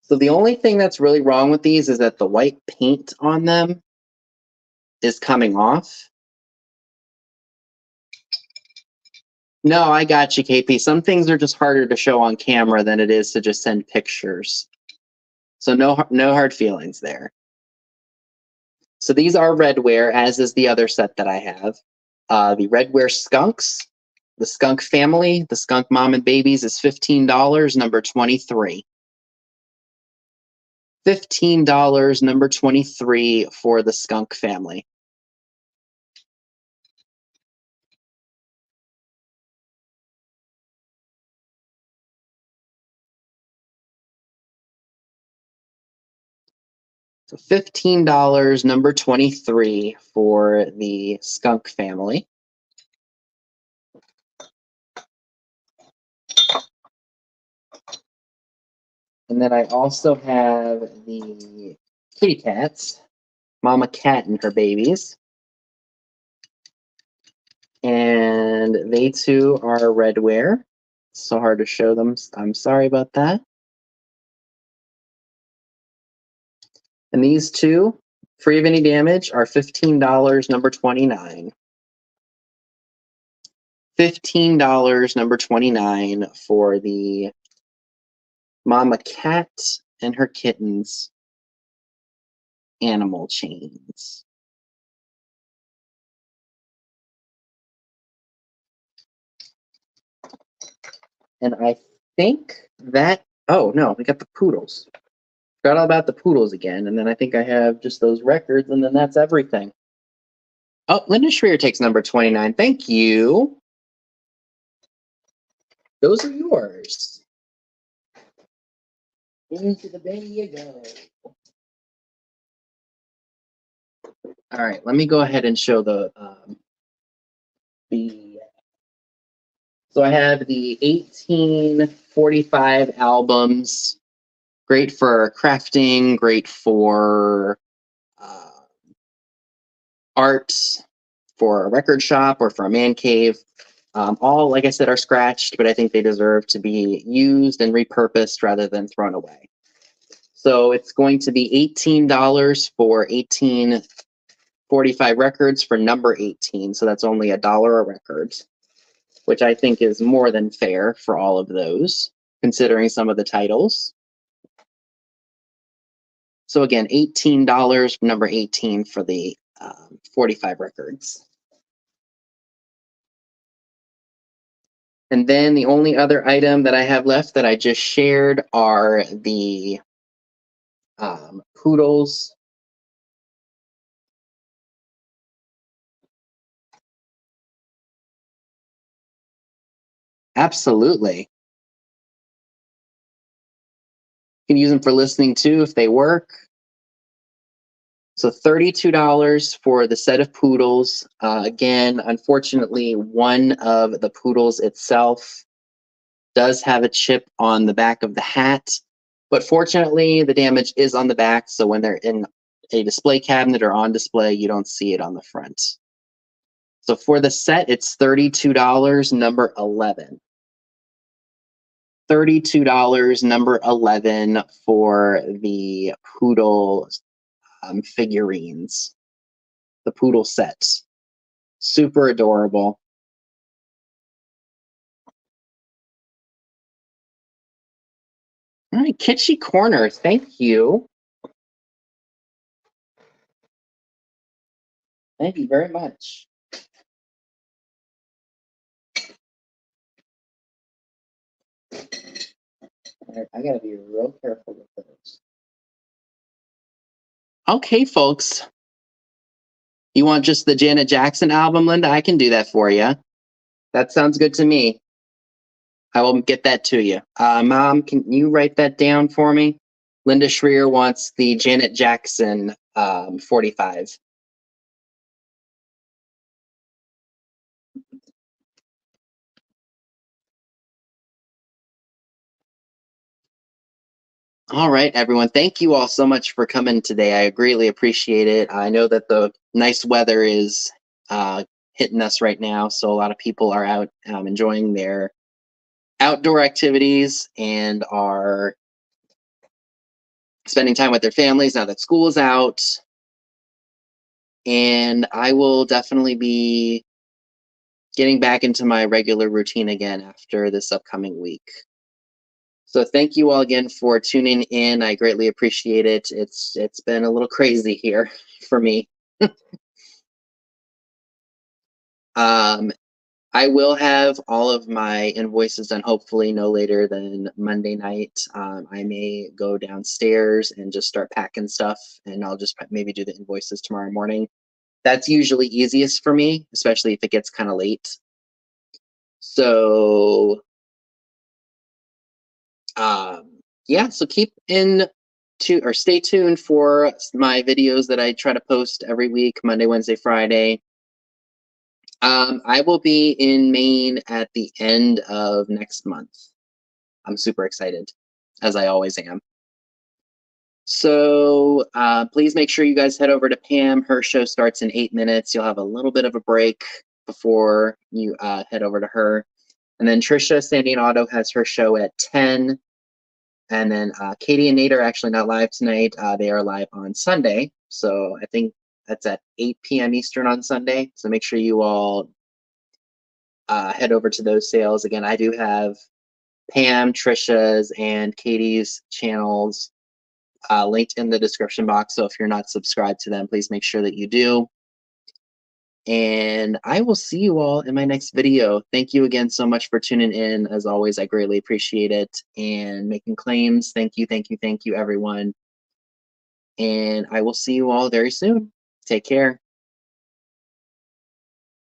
So the only thing that's really wrong with these is that the white paint on them is coming off. No, I got you, KP. Some things are just harder to show on camera than it is to just send pictures. So no hard feelings there. So these are redware, as is the other set that I have. The redware skunks, the skunk family, the skunk mom and babies is $15, number 23. $15, number 23 for the skunk family. So $15, number 23 for the skunk family. And then I also have the kitty cats, Mama Cat and her babies. And they too are redware. So hard to show them. I'm sorry about that. And these two, free of any damage, are $15, number 29. $15, number 29 for the Mama Cat and her kittens animal chains. And I think that, oh no, we got the poodles. Forgot all about the poodles again. And then I think I have just those records, and then that's everything. Oh, Linda Schreier takes number 29. Thank you. Those are yours. Into the bay you go. All right, let me go ahead and show the so I have the 1845 albums. Great for crafting, great for art, for a record shop, or for a man cave. All, like I said, are scratched, but I think they deserve to be used and repurposed rather than thrown away. So it's going to be $18 for 1845 records for number 18. So that's only $1 a record, which I think is more than fair for all of those, considering some of the titles. So again, $18, number 18 for the 45 records. And then the only other item that I have left that I just shared are the poodles. Absolutely. You can use them for listening too if they work. So $32 for the set of poodles. Again, unfortunately, one of the poodles itself does have a chip on the back of the hat, but fortunately the damage is on the back, so when they're in a display cabinet or on display, you don't see it on the front. So for the set, it's $32, number 11. $32, number 11 for the poodle figurines, the poodle sets. Super adorable. All right, Kitschy Corner, thank you. Thank you very much. I gotta be real careful with those. Okay, folks. You want just the Janet Jackson album, Linda? I can do that for you. That sounds good to me. I will get that to you. Mom, can you write that down for me? Linda Schreier wants the Janet Jackson 45. All right, everyone. Thank you all so much for coming today. I greatly appreciate it. I know that the nice weather is hitting us right now, so a lot of people are out enjoying their outdoor activities and are spending time with their families now that school is out. And I will definitely be getting back into my regular routine again after this upcoming week. So thank you all again for tuning in. I greatly appreciate it. It's been a little crazy here for me. I will have all of my invoices done hopefully no later than Monday night. I may go downstairs and just start packing stuff, and I'll just maybe do the invoices tomorrow morning. That's usually easiest for me, especially if it gets kind of late. So yeah, so stay tuned for my videos that I try to post every week, Monday, Wednesday, Friday. I will be in Maine at the end of next month. I'm super excited, as I always am. So please make sure you guys head over to Pam. Her show starts in 8 minutes. You'll have a little bit of a break. before you head over to her. And then Trisha Standing Auto has her show at 10. And then Katie and Nate are actually not live tonight. They are live on Sunday. So I think that's at 8 p.m. Eastern on Sunday. So make sure you all head over to those sales. Again, I do have Pam, Trisha's, and Katie's channels linked in the description box. So if you're not subscribed to them, please make sure that you do. And I will see you all in my next video. Thank you again so much for tuning in. As always, I greatly appreciate it. And making claims, thank you, thank you, thank you, everyone. And I will see you all very soon. Take care.